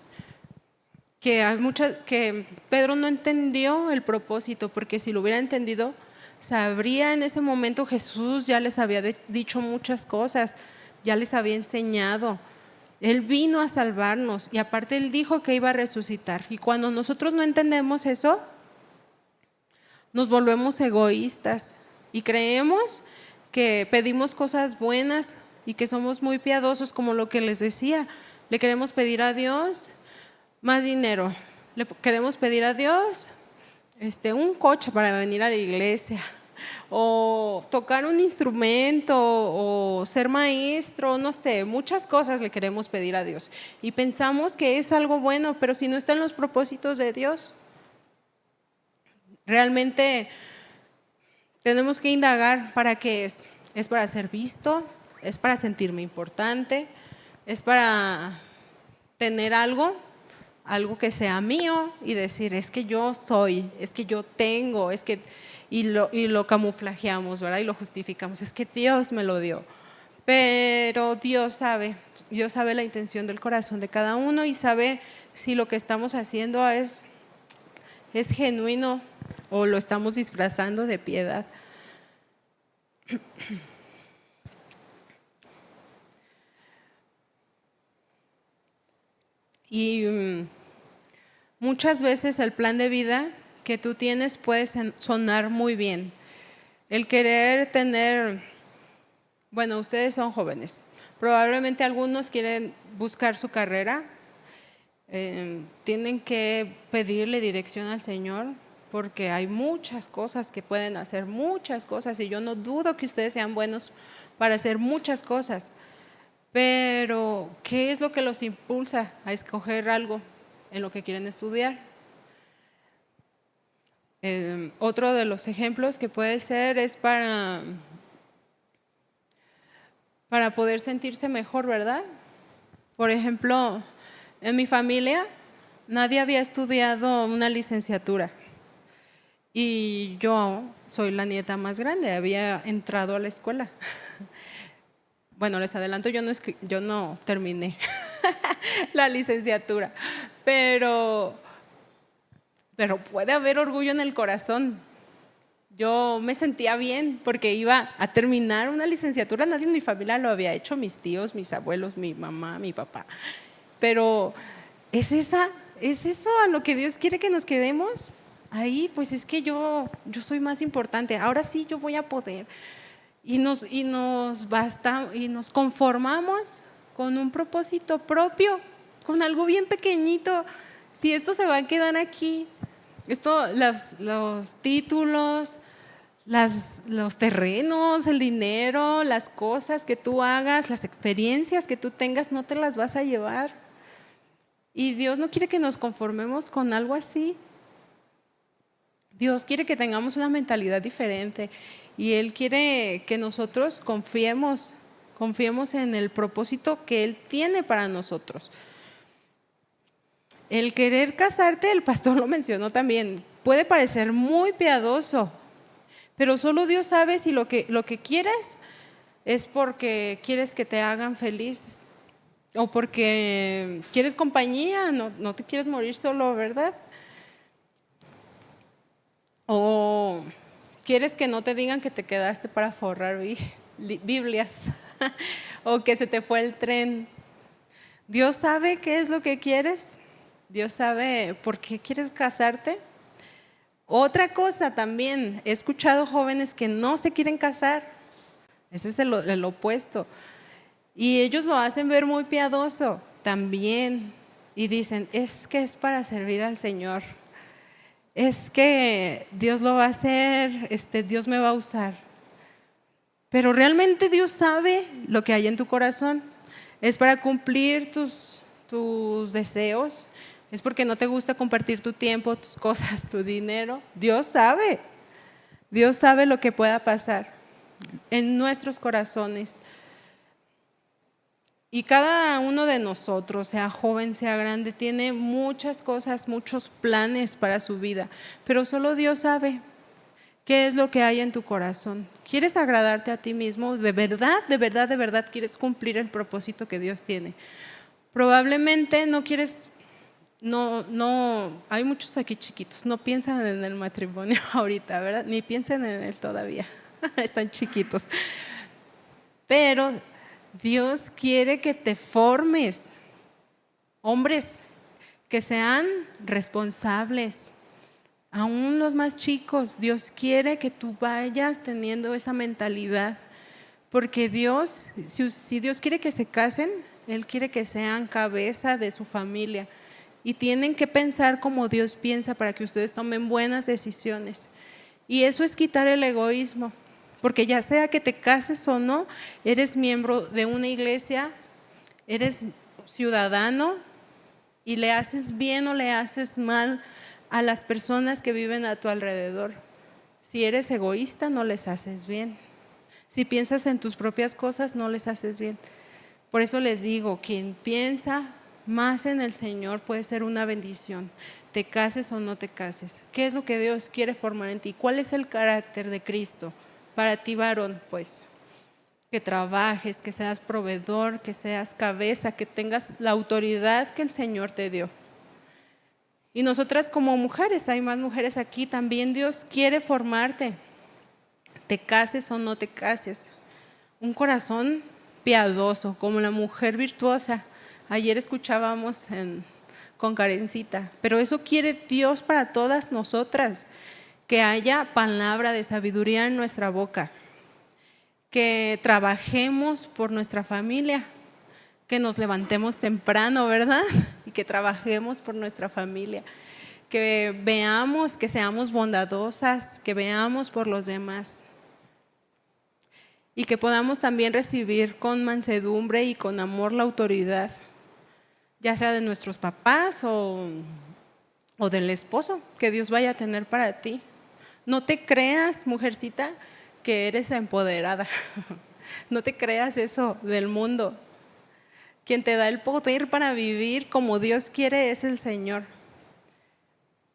que Pedro no entendió el propósito, porque si lo hubiera entendido sabría en ese momento Jesús ya les había dicho muchas cosas, ya les había enseñado. Él vino a salvarnos y aparte Él dijo que iba a resucitar. Y cuando nosotros no entendemos eso, nos volvemos egoístas y creemos que pedimos cosas buenas y que somos muy piadosos, como lo que les decía. Le queremos pedir a Dios más dinero, le queremos pedir a Dios un coche para venir a la iglesia, o tocar un instrumento, o ser maestro, no sé, muchas cosas le queremos pedir a Dios y pensamos que es algo bueno, pero si no está en los propósitos de Dios, realmente tenemos que indagar para qué es. ¿Es para ser visto? ¿Es para sentirme importante? ¿Es para tener algo que sea mío y decir, es que yo soy, es que yo tengo, es que… Y lo camuflajeamos, ¿verdad? Y lo justificamos, es que Dios me lo dio. Pero Dios sabe la intención del corazón de cada uno y sabe si lo que estamos haciendo es genuino o lo estamos disfrazando de piedad. Y muchas veces el plan de vida que tú tienes puede sonar muy bien. El querer tener, bueno, ustedes son jóvenes, probablemente algunos quieren buscar su carrera, tienen que pedirle dirección al Señor porque hay muchas cosas que pueden hacer, muchas cosas, y yo no dudo que ustedes sean buenos para hacer muchas cosas, pero ¿qué es lo que los impulsa a escoger algo en lo que quieren estudiar? Otro de los ejemplos que puede ser es para poder sentirse mejor, ¿verdad? Por ejemplo, en mi familia nadie había estudiado una licenciatura y yo soy la nieta más grande, había entrado a la escuela. Bueno, les adelanto, yo no terminé la licenciatura, pero puede haber orgullo en el corazón. Yo me sentía bien porque iba a terminar una licenciatura, nadie en mi familia lo había hecho, mis tíos, mis abuelos, mi mamá, mi papá. Pero ¿es eso a lo que Dios quiere que nos quedemos? Ahí, pues es que yo soy más importante, ahora sí yo voy a poder. Y nos conformamos con un propósito propio, con algo bien pequeñito. Si esto se va a quedar aquí, los títulos, los terrenos, el dinero, las cosas que tú hagas, las experiencias que tú tengas, no te las vas a llevar. Y Dios no quiere que nos conformemos con algo así. Dios quiere que tengamos una mentalidad diferente y Él quiere que nosotros confiemos en el propósito que Él tiene para nosotros. El querer casarte, el pastor lo mencionó también, puede parecer muy piadoso, pero solo Dios sabe si lo que quieres es porque quieres que te hagan feliz o porque quieres compañía, no te quieres morir solo, ¿verdad? O quieres que no te digan que te quedaste para forrar Biblias o que se te fue el tren. Dios sabe qué es lo que quieres, Dios sabe por qué quieres casarte. Otra cosa también, he escuchado jóvenes que no se quieren casar, ese es el opuesto, y ellos lo hacen ver muy piadoso también, y dicen, es que es para servir al Señor, es que Dios lo va a hacer, Dios me va a usar. Pero realmente Dios sabe lo que hay en tu corazón, es para cumplir tus deseos, es porque no te gusta compartir tu tiempo, tus cosas, tu dinero. Dios sabe lo que pueda pasar en nuestros corazones. Y cada uno de nosotros, sea joven, sea grande, tiene muchas cosas, muchos planes para su vida, pero solo Dios sabe qué es lo que hay en tu corazón. ¿Quieres agradarte a ti mismo? ¿De verdad quieres cumplir el propósito que Dios tiene? Probablemente no quieres, hay muchos aquí chiquitos, no piensan en el matrimonio ahorita, ¿verdad? Ni piensan en él todavía, están chiquitos. Pero Dios quiere que te formes, hombres que sean responsables, aún los más chicos. Dios quiere que tú vayas teniendo esa mentalidad, porque Dios, si Dios quiere que se casen, Él quiere que sean cabeza de su familia y tienen que pensar como Dios piensa para que ustedes tomen buenas decisiones. Y eso es quitar el egoísmo. Porque ya sea que te cases o no, eres miembro de una iglesia, eres ciudadano y le haces bien o le haces mal a las personas que viven a tu alrededor. Si eres egoísta, no les haces bien. Si piensas en tus propias cosas, no les haces bien. Por eso les digo, quien piensa más en el Señor puede ser una bendición. Te cases o no te cases. ¿Qué es lo que Dios quiere formar en ti? ¿Cuál es el carácter de Cristo? Para ti, varón, pues, que trabajes, que seas proveedor, que seas cabeza, que tengas la autoridad que el Señor te dio. Y nosotras como mujeres, hay más mujeres aquí, también Dios quiere formarte. Te cases o no te cases. Un corazón piadoso, como la mujer virtuosa. Ayer escuchábamos en con Karencita, pero eso quiere Dios para todas nosotras, que haya palabra de sabiduría en nuestra boca, que trabajemos por nuestra familia, que nos levantemos temprano, ¿verdad? Y que trabajemos por nuestra familia, que veamos, que seamos bondadosas, que veamos por los demás y que podamos también recibir con mansedumbre y con amor la autoridad, ya sea de nuestros papás o del esposo que Dios vaya a tener para ti. No te creas, mujercita, que eres empoderada. No te creas eso del mundo. Quien te da el poder para vivir como Dios quiere es el Señor.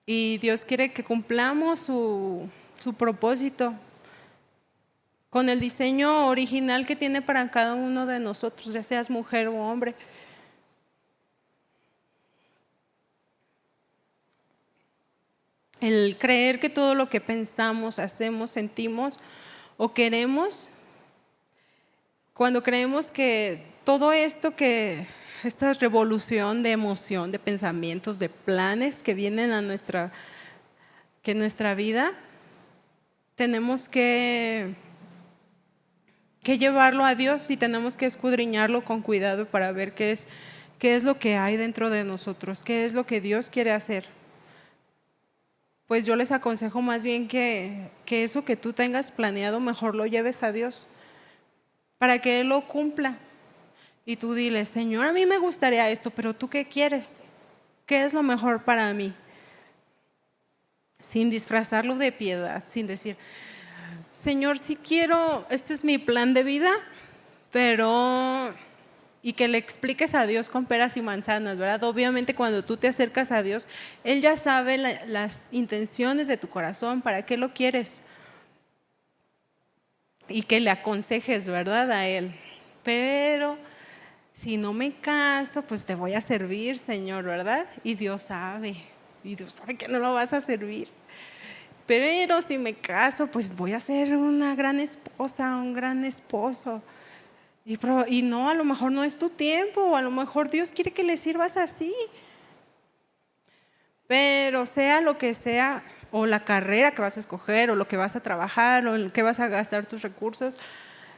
Y Dios quiere que cumplamos su propósito con el diseño original que tiene para cada uno de nosotros, ya seas mujer o hombre. El creer que todo lo que pensamos, hacemos, sentimos o queremos, cuando creemos que todo esto, que esta revolución de emoción, de pensamientos, de planes que vienen a nuestra vida, tenemos que llevarlo a Dios y tenemos que escudriñarlo con cuidado para ver qué es lo que hay dentro de nosotros, qué es lo que Dios quiere hacer. Pues yo les aconsejo más bien que eso que tú tengas planeado, mejor lo lleves a Dios para que Él lo cumpla. Y tú dile: Señor, a mí me gustaría esto, pero ¿tú qué quieres? ¿Qué es lo mejor para mí? Sin disfrazarlo de piedad, sin decir: Señor, sí quiero, este es mi plan de vida, pero… Y que le expliques a Dios con peras y manzanas, ¿verdad? Obviamente cuando tú te acercas a Dios, Él ya sabe las intenciones de tu corazón, para qué lo quieres. Y que le aconsejes, ¿verdad? A Él. Pero si no me caso, pues te voy a servir, Señor, ¿verdad? Y Dios sabe que no lo vas a servir. Pero si me caso, pues voy a ser una gran esposa, un gran esposo. Y no, a lo mejor no es tu tiempo, o a lo mejor Dios quiere que le sirvas así. Pero sea lo que sea, o la carrera que vas a escoger, o lo que vas a trabajar, o en lo que vas a gastar tus recursos,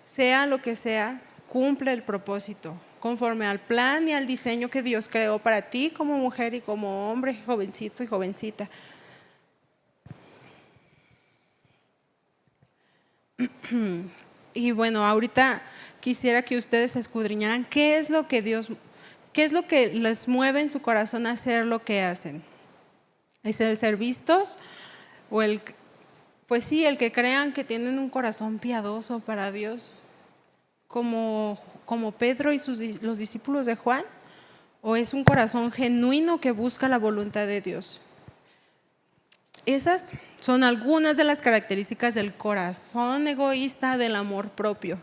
sea lo que sea, cumple el propósito, conforme al plan y al diseño que Dios creó para ti como mujer y como hombre, jovencito y jovencita. Y bueno, ahorita quisiera que ustedes escudriñaran qué es lo que les mueve en su corazón a hacer lo que hacen. ¿Es el ser vistos? O pues sí, el que crean que tienen un corazón piadoso para Dios, como Pedro y los discípulos de Juan, o es un corazón genuino que busca la voluntad de Dios. Esas son algunas de las características del corazón egoísta, del amor propio.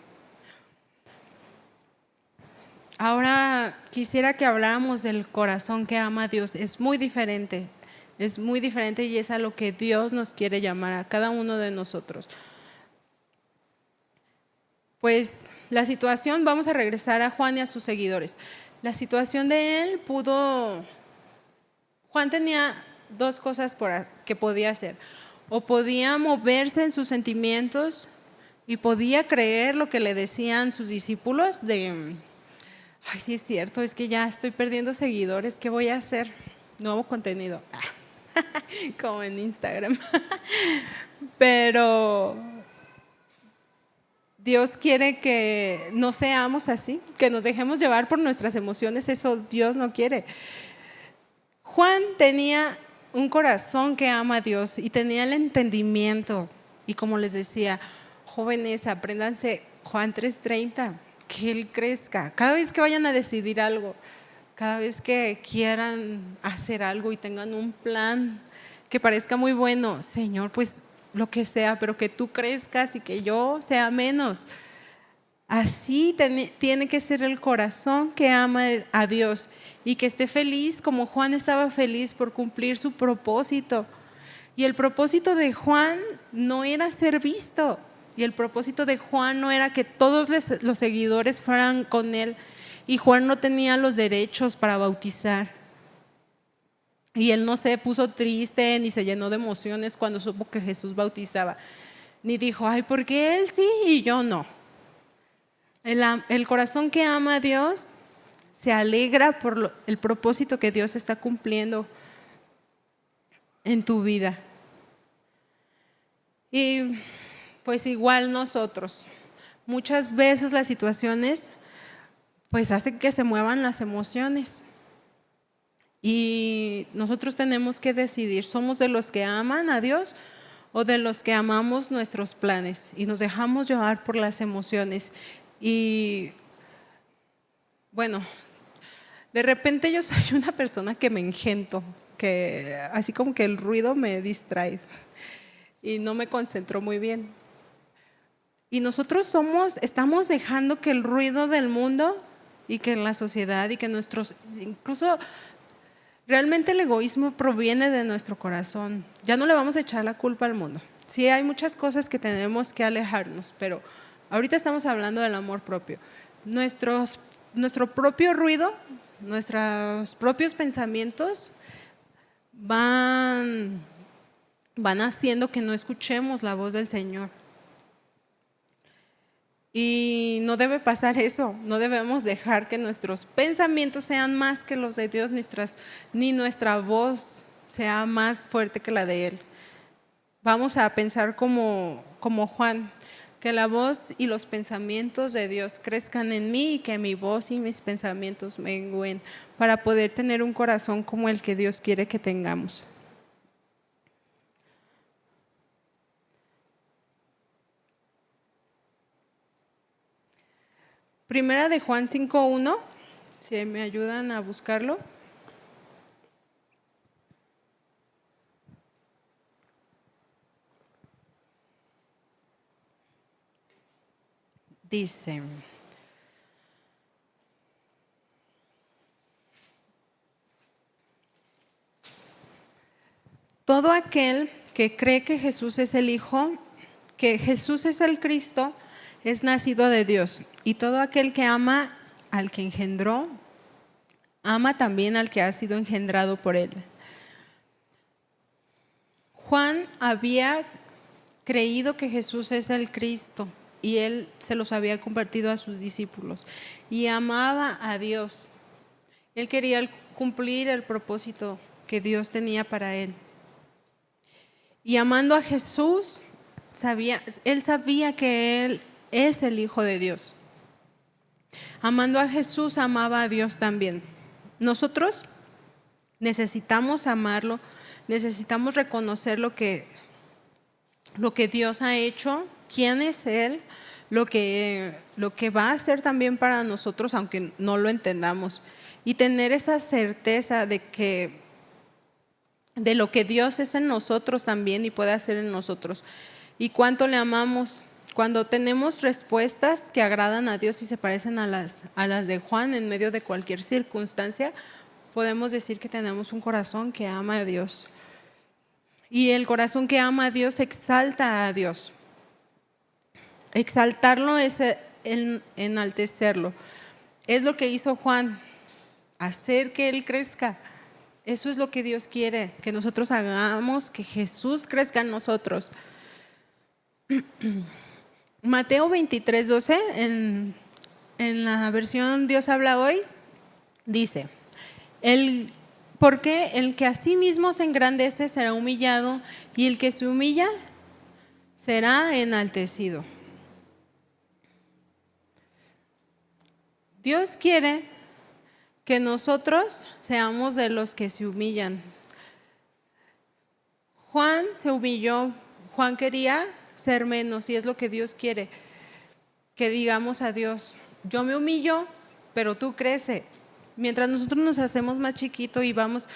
Ahora quisiera que habláramos del corazón que ama a Dios. Es muy diferente y es a lo que Dios nos quiere llamar a cada uno de nosotros. Pues la situación, vamos a regresar a Juan y a sus seguidores. La situación de él Juan tenía dos cosas que podía hacer. O podía moverse en sus sentimientos y podía creer lo que le decían sus discípulos de: ay, sí es cierto, es que ya estoy perdiendo seguidores, ¿qué voy a hacer? Nuevo contenido, como en Instagram. Pero Dios quiere que no seamos así, que nos dejemos llevar por nuestras emociones, eso Dios no quiere. Juan tenía un corazón que ama a Dios y tenía el entendimiento. Y como les decía, jóvenes, apréndanse Juan 3:30, que Él crezca. Cada vez que vayan a decidir algo, cada vez que quieran hacer algo y tengan un plan que parezca muy bueno, Señor, pues lo que sea, pero que tú crezcas y que yo sea menos. Así tiene que ser el corazón que ama a Dios y que esté feliz como Juan estaba feliz por cumplir su propósito. Y el propósito de Juan no era ser visto, y el propósito de Juan no era que todos los seguidores fueran con él, y Juan no tenía los derechos para bautizar. Y él no se puso triste ni se llenó de emociones cuando supo que Jesús bautizaba. Ni dijo, ay, ¿por qué él sí y yo no? El corazón que ama a Dios se alegra por el propósito que Dios está cumpliendo en tu vida. Y pues igual nosotros, muchas veces las situaciones pues hacen que se muevan las emociones. Y nosotros tenemos que decidir, ¿somos de los que aman a Dios o de los que amamos nuestros planes y nos dejamos llevar por las emociones? Y bueno, de repente yo soy una persona que me engento, que así como que el ruido me distrae y no me concentro muy bien. Y nosotros estamos dejando que el ruido del mundo y que la sociedad y que incluso realmente el egoísmo proviene de nuestro corazón. Ya no le vamos a echar la culpa al mundo. Sí, hay muchas cosas que tenemos que alejarnos, pero ahorita estamos hablando del amor propio. Nuestro propio ruido, nuestros propios pensamientos van haciendo que no escuchemos la voz del Señor. Y no debe pasar eso, no debemos dejar que nuestros pensamientos sean más que los de Dios, ni nuestra voz sea más fuerte que la de Él. Vamos a pensar como Juan, que la voz y los pensamientos de Dios crezcan en mí y que mi voz y mis pensamientos mengüen para poder tener un corazón como el que Dios quiere que tengamos. Primera de Juan 5:1, si me ayudan a buscarlo. Dice: todo aquel que cree que Jesús es el Hijo, que Jesús es el Cristo, es nacido de Dios. Y todo aquel que ama al que engendró, ama también al que ha sido engendrado por él. Juan había creído que Jesús es el Cristo y él se los había compartido a sus discípulos y amaba a Dios. Él quería cumplir el propósito que Dios tenía para él. Y amando a Jesús, él sabía que él es el Hijo de Dios. Amando a Jesús, amaba a Dios también. Nosotros necesitamos amarlo, necesitamos reconocer lo que Dios ha hecho, quién es Él, lo que va a hacer también para nosotros, aunque no lo entendamos. Y tener esa certeza de lo que Dios es en nosotros también y puede hacer en nosotros. Y cuánto le amamos. Cuando tenemos respuestas que agradan a Dios y se parecen a las de Juan en medio de cualquier circunstancia, podemos decir que tenemos un corazón que ama a Dios. Y el corazón que ama a Dios exalta a Dios. Exaltarlo es enaltecerlo. Es lo que hizo Juan, hacer que Él crezca. Eso es lo que Dios quiere, que nosotros hagamos, que Jesús crezca en nosotros. Mateo 23:12, en la versión Dios habla hoy, dice: porque el que a sí mismo se engrandece será humillado, y el que se humilla será enaltecido. Dios quiere que nosotros seamos de los que se humillan. Juan se humilló, Juan quería ser menos, y es lo que Dios quiere, que digamos a Dios: yo me humillo, pero tú crece. Mientras nosotros nos hacemos más chiquito y vamos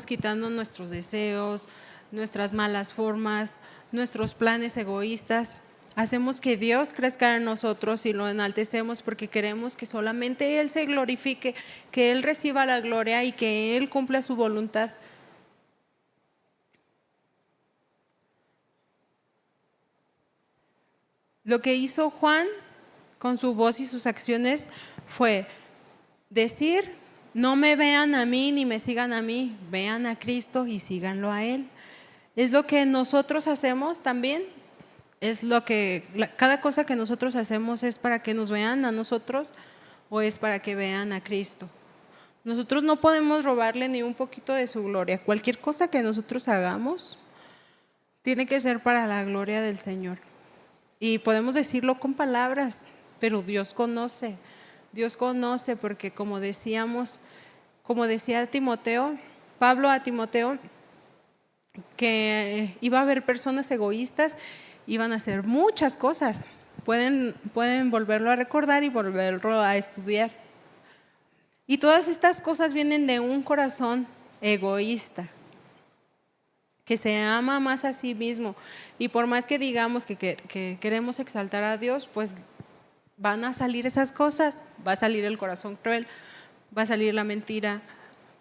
quitando nuestros deseos, nuestras malas formas, nuestros planes egoístas, hacemos que Dios crezca en nosotros y lo enaltecemos porque queremos que solamente Él se glorifique, que Él reciba la gloria y que Él cumpla su voluntad. Lo que hizo Juan con su voz y sus acciones fue decir: No me vean a mí ni me sigan a mí, vean a Cristo y síganlo a Él. Es lo que nosotros hacemos también, es lo que, cada cosa que nosotros hacemos es para que nos vean a nosotros o es para que vean a Cristo. Nosotros no podemos robarle ni un poquito de su gloria. Cualquier cosa que nosotros hagamos tiene que ser para la gloria del Señor. Y podemos decirlo con palabras, pero Dios conoce. Dios conoce porque como decíamos, como decía Timoteo, Pablo a Timoteo, que iba a haber personas egoístas, iban a hacer muchas cosas. Pueden volverlo a recordar y volverlo a estudiar. Y todas estas cosas vienen de un corazón egoísta, que se ama más a sí mismo. Y por más que digamos que queremos exaltar a Dios, pues van a salir esas cosas. Va a salir el corazón cruel, va a salir la mentira,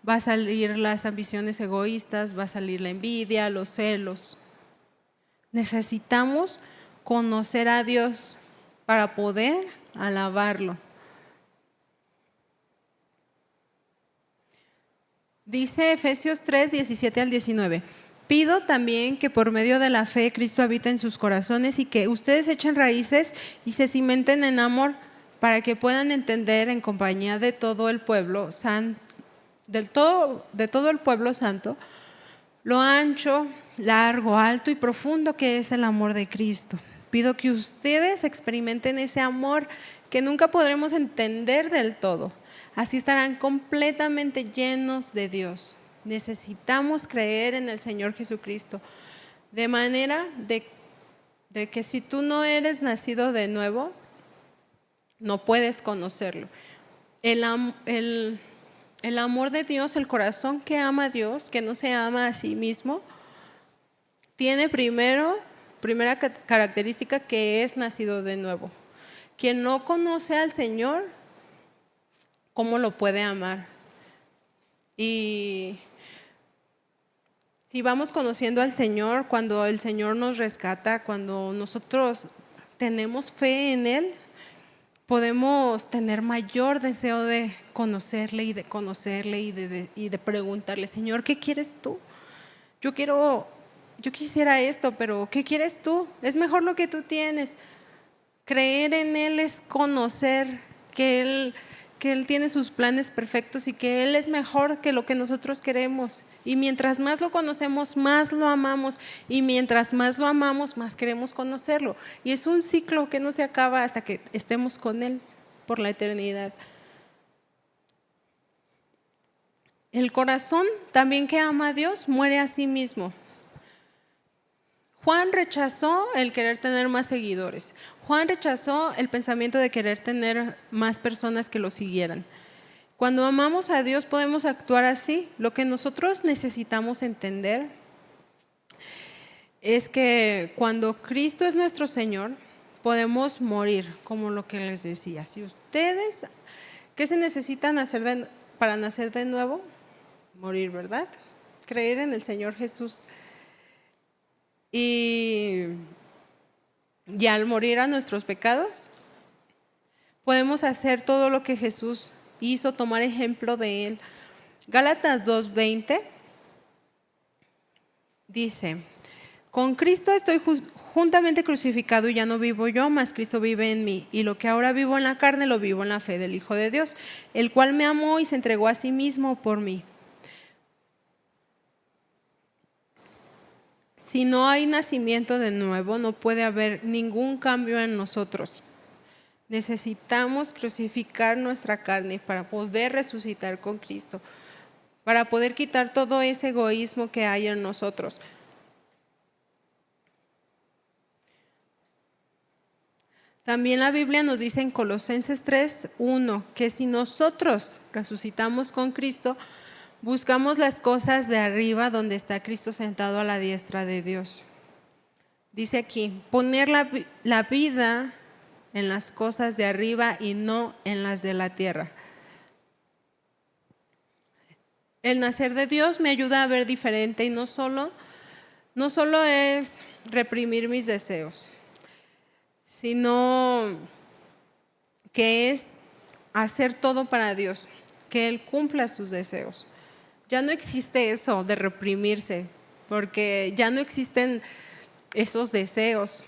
va a salir las ambiciones egoístas, va a salir la envidia, los celos. Necesitamos conocer a Dios para poder alabarlo. Dice Efesios 3, 17 al 19. Pido también que por medio de la fe Cristo habita en sus corazones y que ustedes echen raíces y se cimenten en amor para que puedan entender en compañía de todo el pueblo de todo el pueblo santo, lo ancho, largo, alto y profundo que es el amor de Cristo. Pido que ustedes experimenten ese amor que nunca podremos entender del todo. Así estarán completamente llenos de Dios. Necesitamos creer en el Señor Jesucristo, de manera de que si tú no eres nacido de nuevo, no puedes conocerlo. El amor de Dios, el corazón que ama a Dios, que no se ama a sí mismo, tiene primera característica que es nacido de nuevo. Quien no conoce al Señor, ¿cómo lo puede amar? Y si vamos conociendo al Señor, cuando el Señor nos rescata, cuando nosotros tenemos fe en Él, podemos tener mayor deseo de conocerle y de preguntarle, Señor, ¿qué quieres tú? Yo quisiera esto, pero ¿qué quieres tú? Es mejor lo que tú tienes. Creer en Él es conocer que Él tiene sus planes perfectos y que Él es mejor que lo que nosotros queremos. Y mientras más lo conocemos, más lo amamos. Y mientras más lo amamos, más queremos conocerlo. Y es un ciclo que no se acaba hasta que estemos con Él por la eternidad. El corazón también que ama a Dios muere a sí mismo. Juan rechazó el querer tener más seguidores. Juan rechazó el pensamiento de querer tener más personas que lo siguieran. Cuando amamos a Dios podemos actuar así. Lo que nosotros necesitamos entender es que cuando Cristo es nuestro Señor, podemos morir, como lo que les decía. Si ustedes, ¿qué se necesitan hacer para nacer de nuevo? Morir, ¿verdad? Creer en el Señor Jesús. Y al morir a nuestros pecados, podemos hacer todo lo que Jesús hizo, tomar ejemplo de Él. Gálatas 2:20 dice, con Cristo estoy juntamente crucificado y ya no vivo yo, mas Cristo vive en mí. Y lo que ahora vivo en la carne, lo vivo en la fe del Hijo de Dios, el cual me amó y se entregó a sí mismo por mí. Si no hay nacimiento de nuevo, no puede haber ningún cambio en nosotros. Necesitamos crucificar nuestra carne para poder resucitar con Cristo, para poder quitar todo ese egoísmo que hay en nosotros. También la Biblia nos dice en Colosenses 3:1 que si nosotros resucitamos con Cristo, buscamos las cosas de arriba donde está Cristo sentado a la diestra de Dios. Dice aquí, poner la vida en las cosas de arriba y no en las de la tierra. El nacer de Dios me ayuda a ver diferente y no solo es reprimir mis deseos, sino que es hacer todo para Dios. que Él cumpla sus deseos. Ya no existe eso de reprimirse, porque ya no existen esos deseos.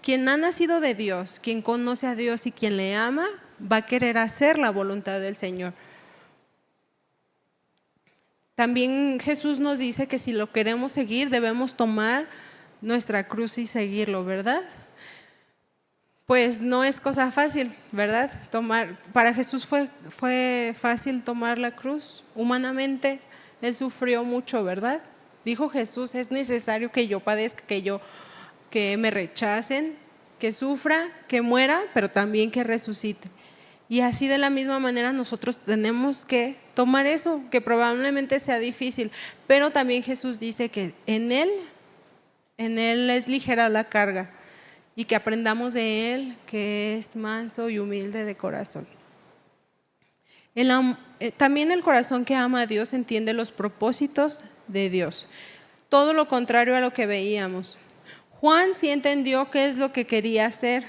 Quien ha nacido de Dios, quien conoce a Dios y quien le ama, va a querer hacer la voluntad del Señor. También Jesús nos dice que si lo queremos seguir, debemos tomar nuestra cruz y seguirlo, ¿verdad? Pues no es cosa fácil, ¿verdad? Para Jesús fue fácil tomar la cruz. Humanamente, Él sufrió mucho, ¿verdad? Dijo Jesús, es necesario que yo padezca, que me rechacen, que sufra, que muera, pero también que resucite. Y así de la misma manera nosotros tenemos que tomar eso, que probablemente sea difícil, pero también Jesús dice que en Él es ligera la carga y que aprendamos de Él, que es manso y humilde de corazón. También el corazón que ama a Dios entiende los propósitos de Dios, todo lo contrario a lo que veíamos. Juan sí entendió qué es lo que quería hacer.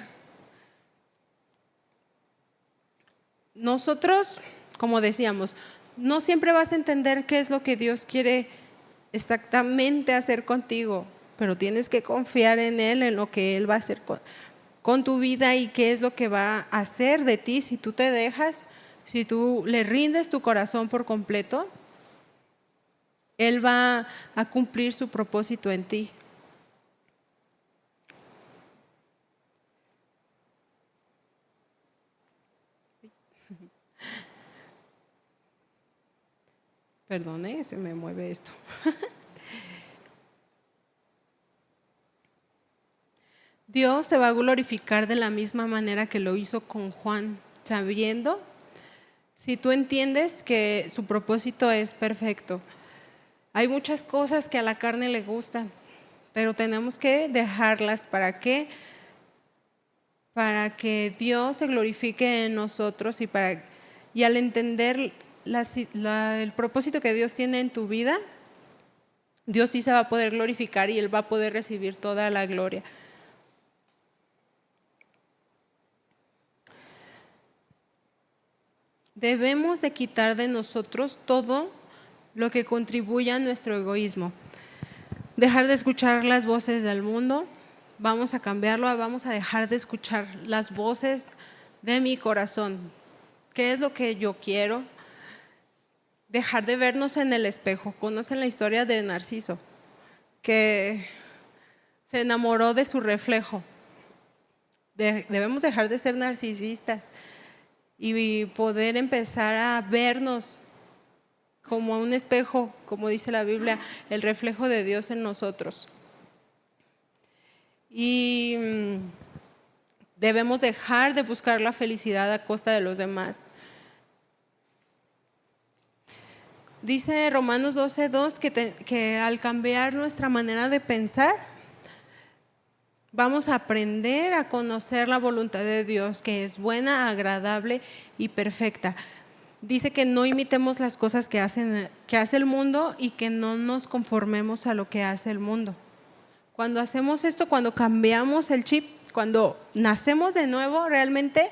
Nosotros, como decíamos, no siempre vas a entender qué es lo que Dios quiere exactamente hacer contigo, pero tienes que confiar en Él, en lo que Él va a hacer con tu vida y qué es lo que va a hacer de ti si tú te dejas, si tú le rindes tu corazón por completo. Él va a cumplir su propósito en ti. Perdone, se me mueve esto. Dios se va a glorificar de la misma manera que lo hizo con Juan, sabiendo, si tú entiendes que su propósito es perfecto. Hay muchas cosas que a la carne le gustan, pero tenemos que dejarlas. ¿Para qué? Para que Dios se glorifique en nosotros y al entender el propósito que Dios tiene en tu vida, Dios sí se va a poder glorificar y Él va a poder recibir toda la gloria. Debemos de quitar de nosotros todo lo que contribuya a nuestro egoísmo. Dejar de escuchar las voces del mundo, vamos a cambiarlo, vamos a dejar de escuchar las voces de mi corazón. ¿Qué es lo que yo quiero? Dejar de vernos en el espejo. ¿Conocen la historia de Narciso? Que se enamoró de su reflejo. Debemos dejar de ser narcisistas y poder empezar a vernos como un espejo, como dice la Biblia, el reflejo de Dios en nosotros. Y debemos dejar de buscar la felicidad a costa de los demás. Dice Romanos 12:2 que al cambiar nuestra manera de pensar, vamos a aprender a conocer la voluntad de Dios, que es buena, agradable y perfecta. Dice que no imitemos las cosas que hace el mundo y que no nos conformemos a lo que hace el mundo. Cuando hacemos esto, cuando cambiamos el chip, cuando nacemos de nuevo, realmente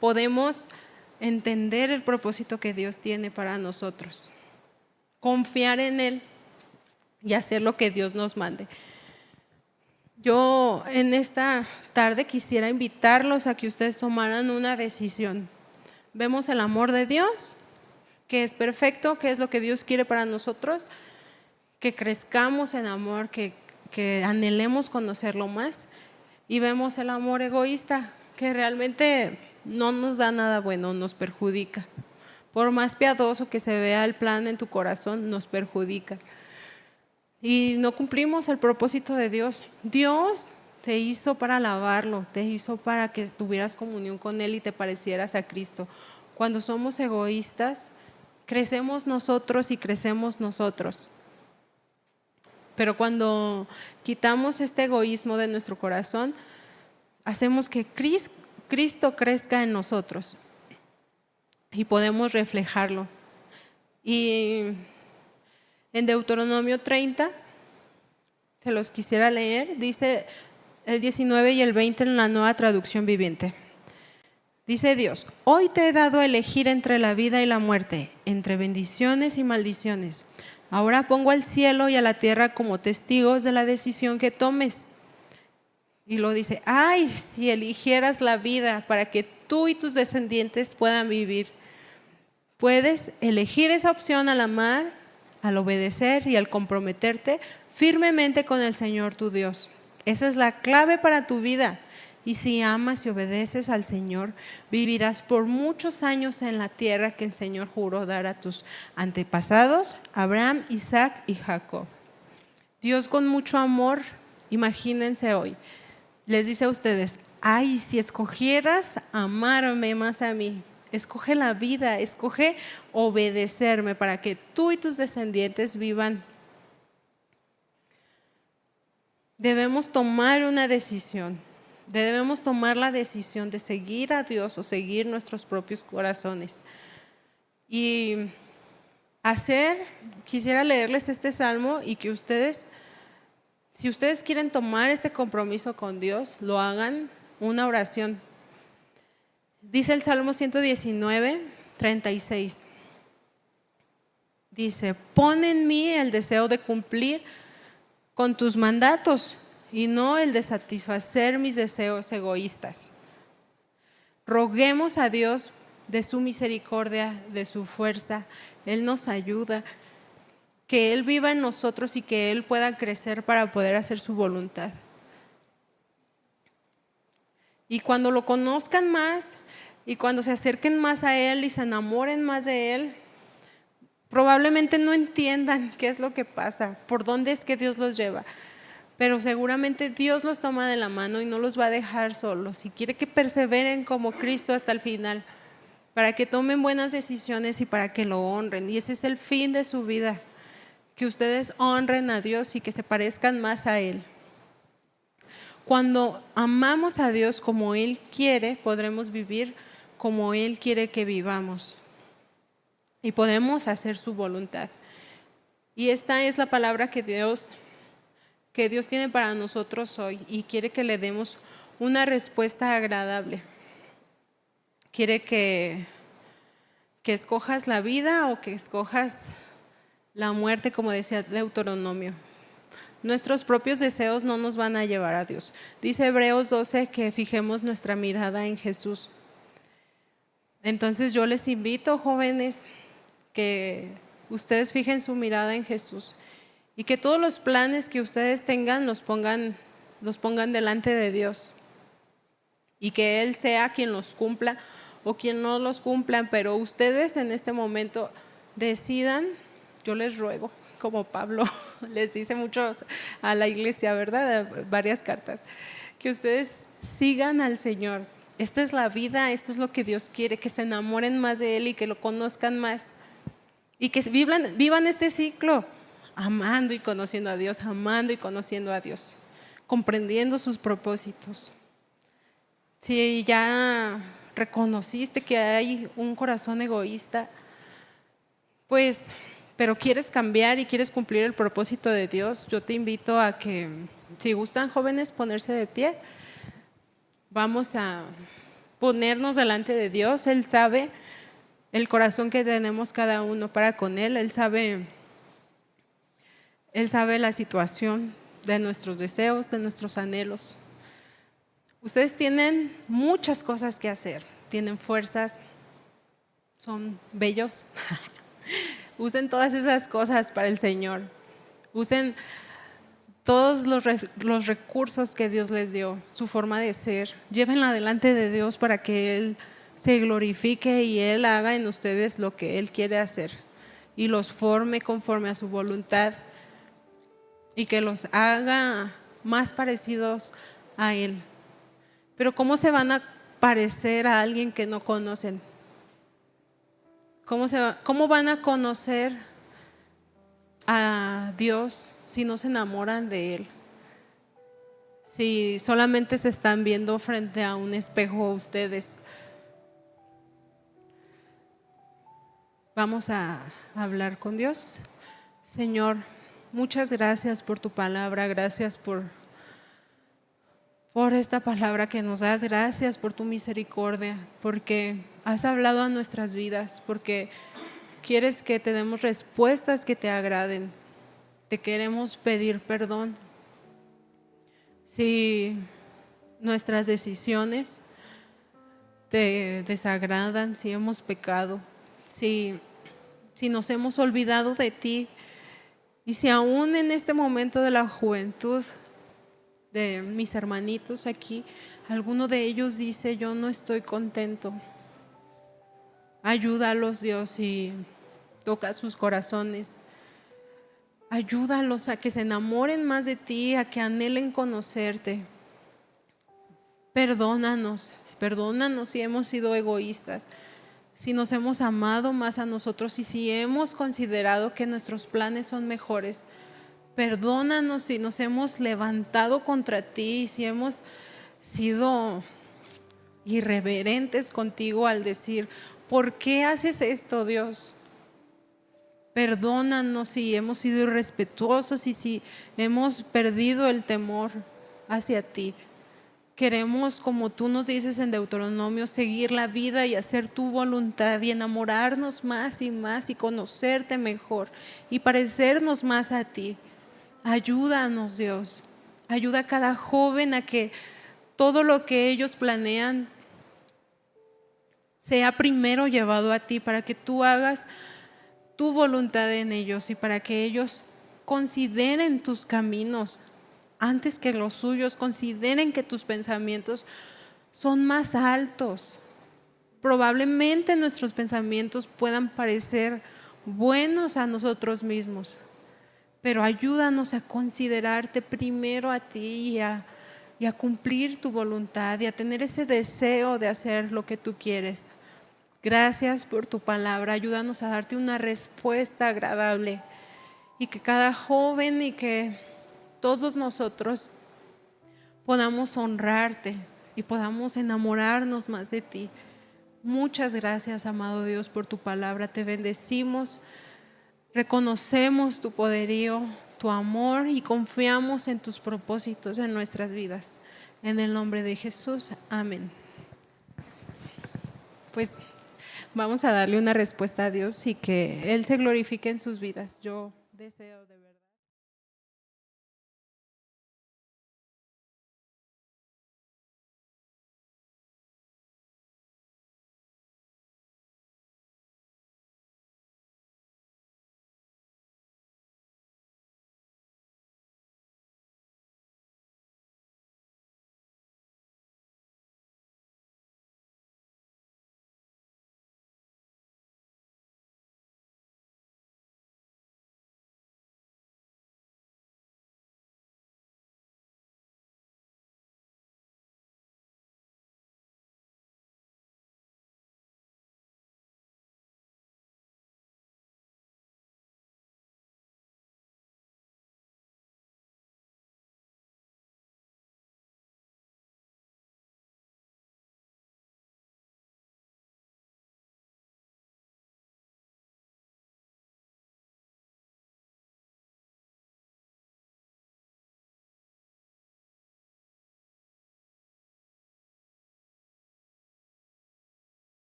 podemos entender el propósito que Dios tiene para nosotros. Confiar en Él y hacer lo que Dios nos mande. Yo en esta tarde quisiera invitarlos a que ustedes tomaran una decisión. Vemos el amor de Dios, que es perfecto, que es lo que Dios quiere para nosotros, que crezcamos en amor, que anhelemos conocerlo más. Y vemos el amor egoísta, que realmente no nos da nada bueno, nos perjudica. Por más piadoso que se vea el plan en tu corazón, nos perjudica. Y no cumplimos el propósito de Dios. Dios te hizo para alabarlo, te hizo para que tuvieras comunión con Él y te parecieras a Cristo. Cuando somos egoístas, crecemos nosotros y crecemos nosotros. Pero cuando quitamos este egoísmo de nuestro corazón, hacemos que Cristo crezca en nosotros y podemos reflejarlo. Y en Deuteronomio 30, se los quisiera leer, dice el 19 y el 20 en la Nueva Traducción Viviente. Dice Dios: hoy te he dado a elegir entre la vida y la muerte, entre bendiciones y maldiciones. Ahora pongo al cielo y a la tierra como testigos de la decisión que tomes. Y lo dice: ay, si eligieras la vida para que tú y tus descendientes puedan vivir. Puedes elegir esa opción al amar, al obedecer y al comprometerte firmemente con el Señor tu Dios. Esa es la clave para tu vida. Y si amas y obedeces al Señor, vivirás por muchos años en la tierra que el Señor juró dar a tus antepasados, Abraham, Isaac y Jacob. Dios, con mucho amor, imagínense hoy, les dice a ustedes: ay, si escogieras amarme más a mí, escoge la vida, escoge obedecerme para que tú y tus descendientes vivan. Debemos tomar una decisión. Debemos tomar la decisión de seguir a Dios o seguir nuestros propios corazones. Y quisiera leerles este salmo y que ustedes, si ustedes quieren tomar este compromiso con Dios, lo hagan una oración. Dice el Salmo 119, 36. Dice: pon en mí el deseo de cumplir con tus mandatos y no el de satisfacer mis deseos egoístas. Roguemos a Dios de su misericordia, de su fuerza. Él nos ayuda, que Él viva en nosotros y que Él pueda crecer para poder hacer su voluntad. Y cuando lo conozcan más y cuando se acerquen más a Él y se enamoren más de Él, probablemente no entiendan qué es lo que pasa, por dónde es que Dios los lleva, pero seguramente Dios los toma de la mano y no los va a dejar solos y quiere que perseveren como Cristo hasta el final, para que tomen buenas decisiones y para que lo honren. Y ese es el fin de su vida, que ustedes honren a Dios y que se parezcan más a Él. Cuando amamos a Dios como Él quiere, podremos vivir como Él quiere que vivamos y podemos hacer su voluntad. Y esta es la palabra que Dios tiene para nosotros hoy y quiere que le demos una respuesta agradable. Quiere que escojas la vida o que escojas la muerte, como decía Deuteronomio. Nuestros propios deseos no nos van a llevar a Dios. Dice Hebreos 12 que fijemos nuestra mirada en Jesús. Entonces yo les invito, jóvenes, que ustedes fijen su mirada en Jesús y que todos los planes que ustedes tengan los pongan delante de Dios y que Él sea quien los cumpla o quien no los cumpla, pero ustedes en este momento decidan. Yo les ruego, como Pablo les dice muchos a la iglesia, ¿verdad? Varias cartas, que ustedes sigan al Señor. Esta es la vida, esto es lo que Dios quiere, que se enamoren más de Él y que lo conozcan más y que vivan este ciclo amando y conociendo a Dios, amando y conociendo a Dios, comprendiendo sus propósitos. Si ya reconociste que hay un corazón egoísta, pues, pero quieres cambiar y quieres cumplir el propósito de Dios, yo te invito a que, si gustan, jóvenes, ponerse de pie. Vamos a ponernos delante de Dios. Él sabe el corazón que tenemos cada uno para con Él. Él sabe la situación de nuestros deseos, de nuestros anhelos. Ustedes tienen muchas cosas que hacer, tienen fuerzas, son bellos. Usen todas esas cosas para el Señor. Usen todos los recursos que Dios les dio, su forma de ser. Llévenla delante de Dios para que Él se glorifique y Él haga en ustedes lo que Él quiere hacer y los forme conforme a su voluntad y que los haga más parecidos a Él. Pero ¿cómo se van a parecer a alguien que no conocen? ¿Cómo van a conocer a Dios si no se enamoran de Él? Si solamente se están viendo frente a un espejo ustedes. Vamos a hablar con Dios. Señor, muchas gracias por tu palabra, gracias por por esta palabra que nos das. Gracias por tu misericordia, porque has hablado a nuestras vidas, porque quieres que te demos respuestas que te agraden. Te queremos pedir perdón si nuestras decisiones te desagradan, si hemos pecado, si nos hemos olvidado de ti, y si aún en este momento de la juventud de mis hermanitos aquí, alguno de ellos dice: yo no estoy contento. Ayúdalos, Dios, y toca sus corazones. Ayúdalos a que se enamoren más de ti, a que anhelen conocerte. Perdónanos si hemos sido egoístas, si nos hemos amado más a nosotros y si hemos considerado que nuestros planes son mejores. Perdónanos si nos hemos levantado contra ti, si hemos sido irreverentes contigo al decir: ¿por qué haces esto, Dios? Perdónanos si hemos sido irrespetuosos y si hemos perdido el temor hacia ti. Queremos, como tú nos dices en Deuteronomio, seguir la vida y hacer tu voluntad y enamorarnos más y conocerte mejor y parecernos más a ti. Ayúdanos, Dios. Ayuda a cada joven a que todo lo que ellos planean sea primero llevado a ti, para que tú hagas tu voluntad en ellos y para que ellos consideren tus caminos antes que los suyos, consideren que tus pensamientos son más altos. Probablemente nuestros pensamientos puedan parecer buenos a nosotros mismos, pero ayúdanos a considerarte primero a ti y a cumplir tu voluntad y a tener ese deseo de hacer lo que tú quieres. Gracias por tu palabra. Ayúdanos a darte una respuesta agradable y que cada joven y que todos nosotros podamos honrarte y podamos enamorarnos más de ti. Muchas gracias, amado Dios, por tu palabra. Te bendecimos, reconocemos tu poderío, tu amor y confiamos en tus propósitos en nuestras vidas. En el nombre de Jesús, amén. Pues vamos a darle una respuesta a Dios y que Él se glorifique en sus vidas. Yo deseo de verdad.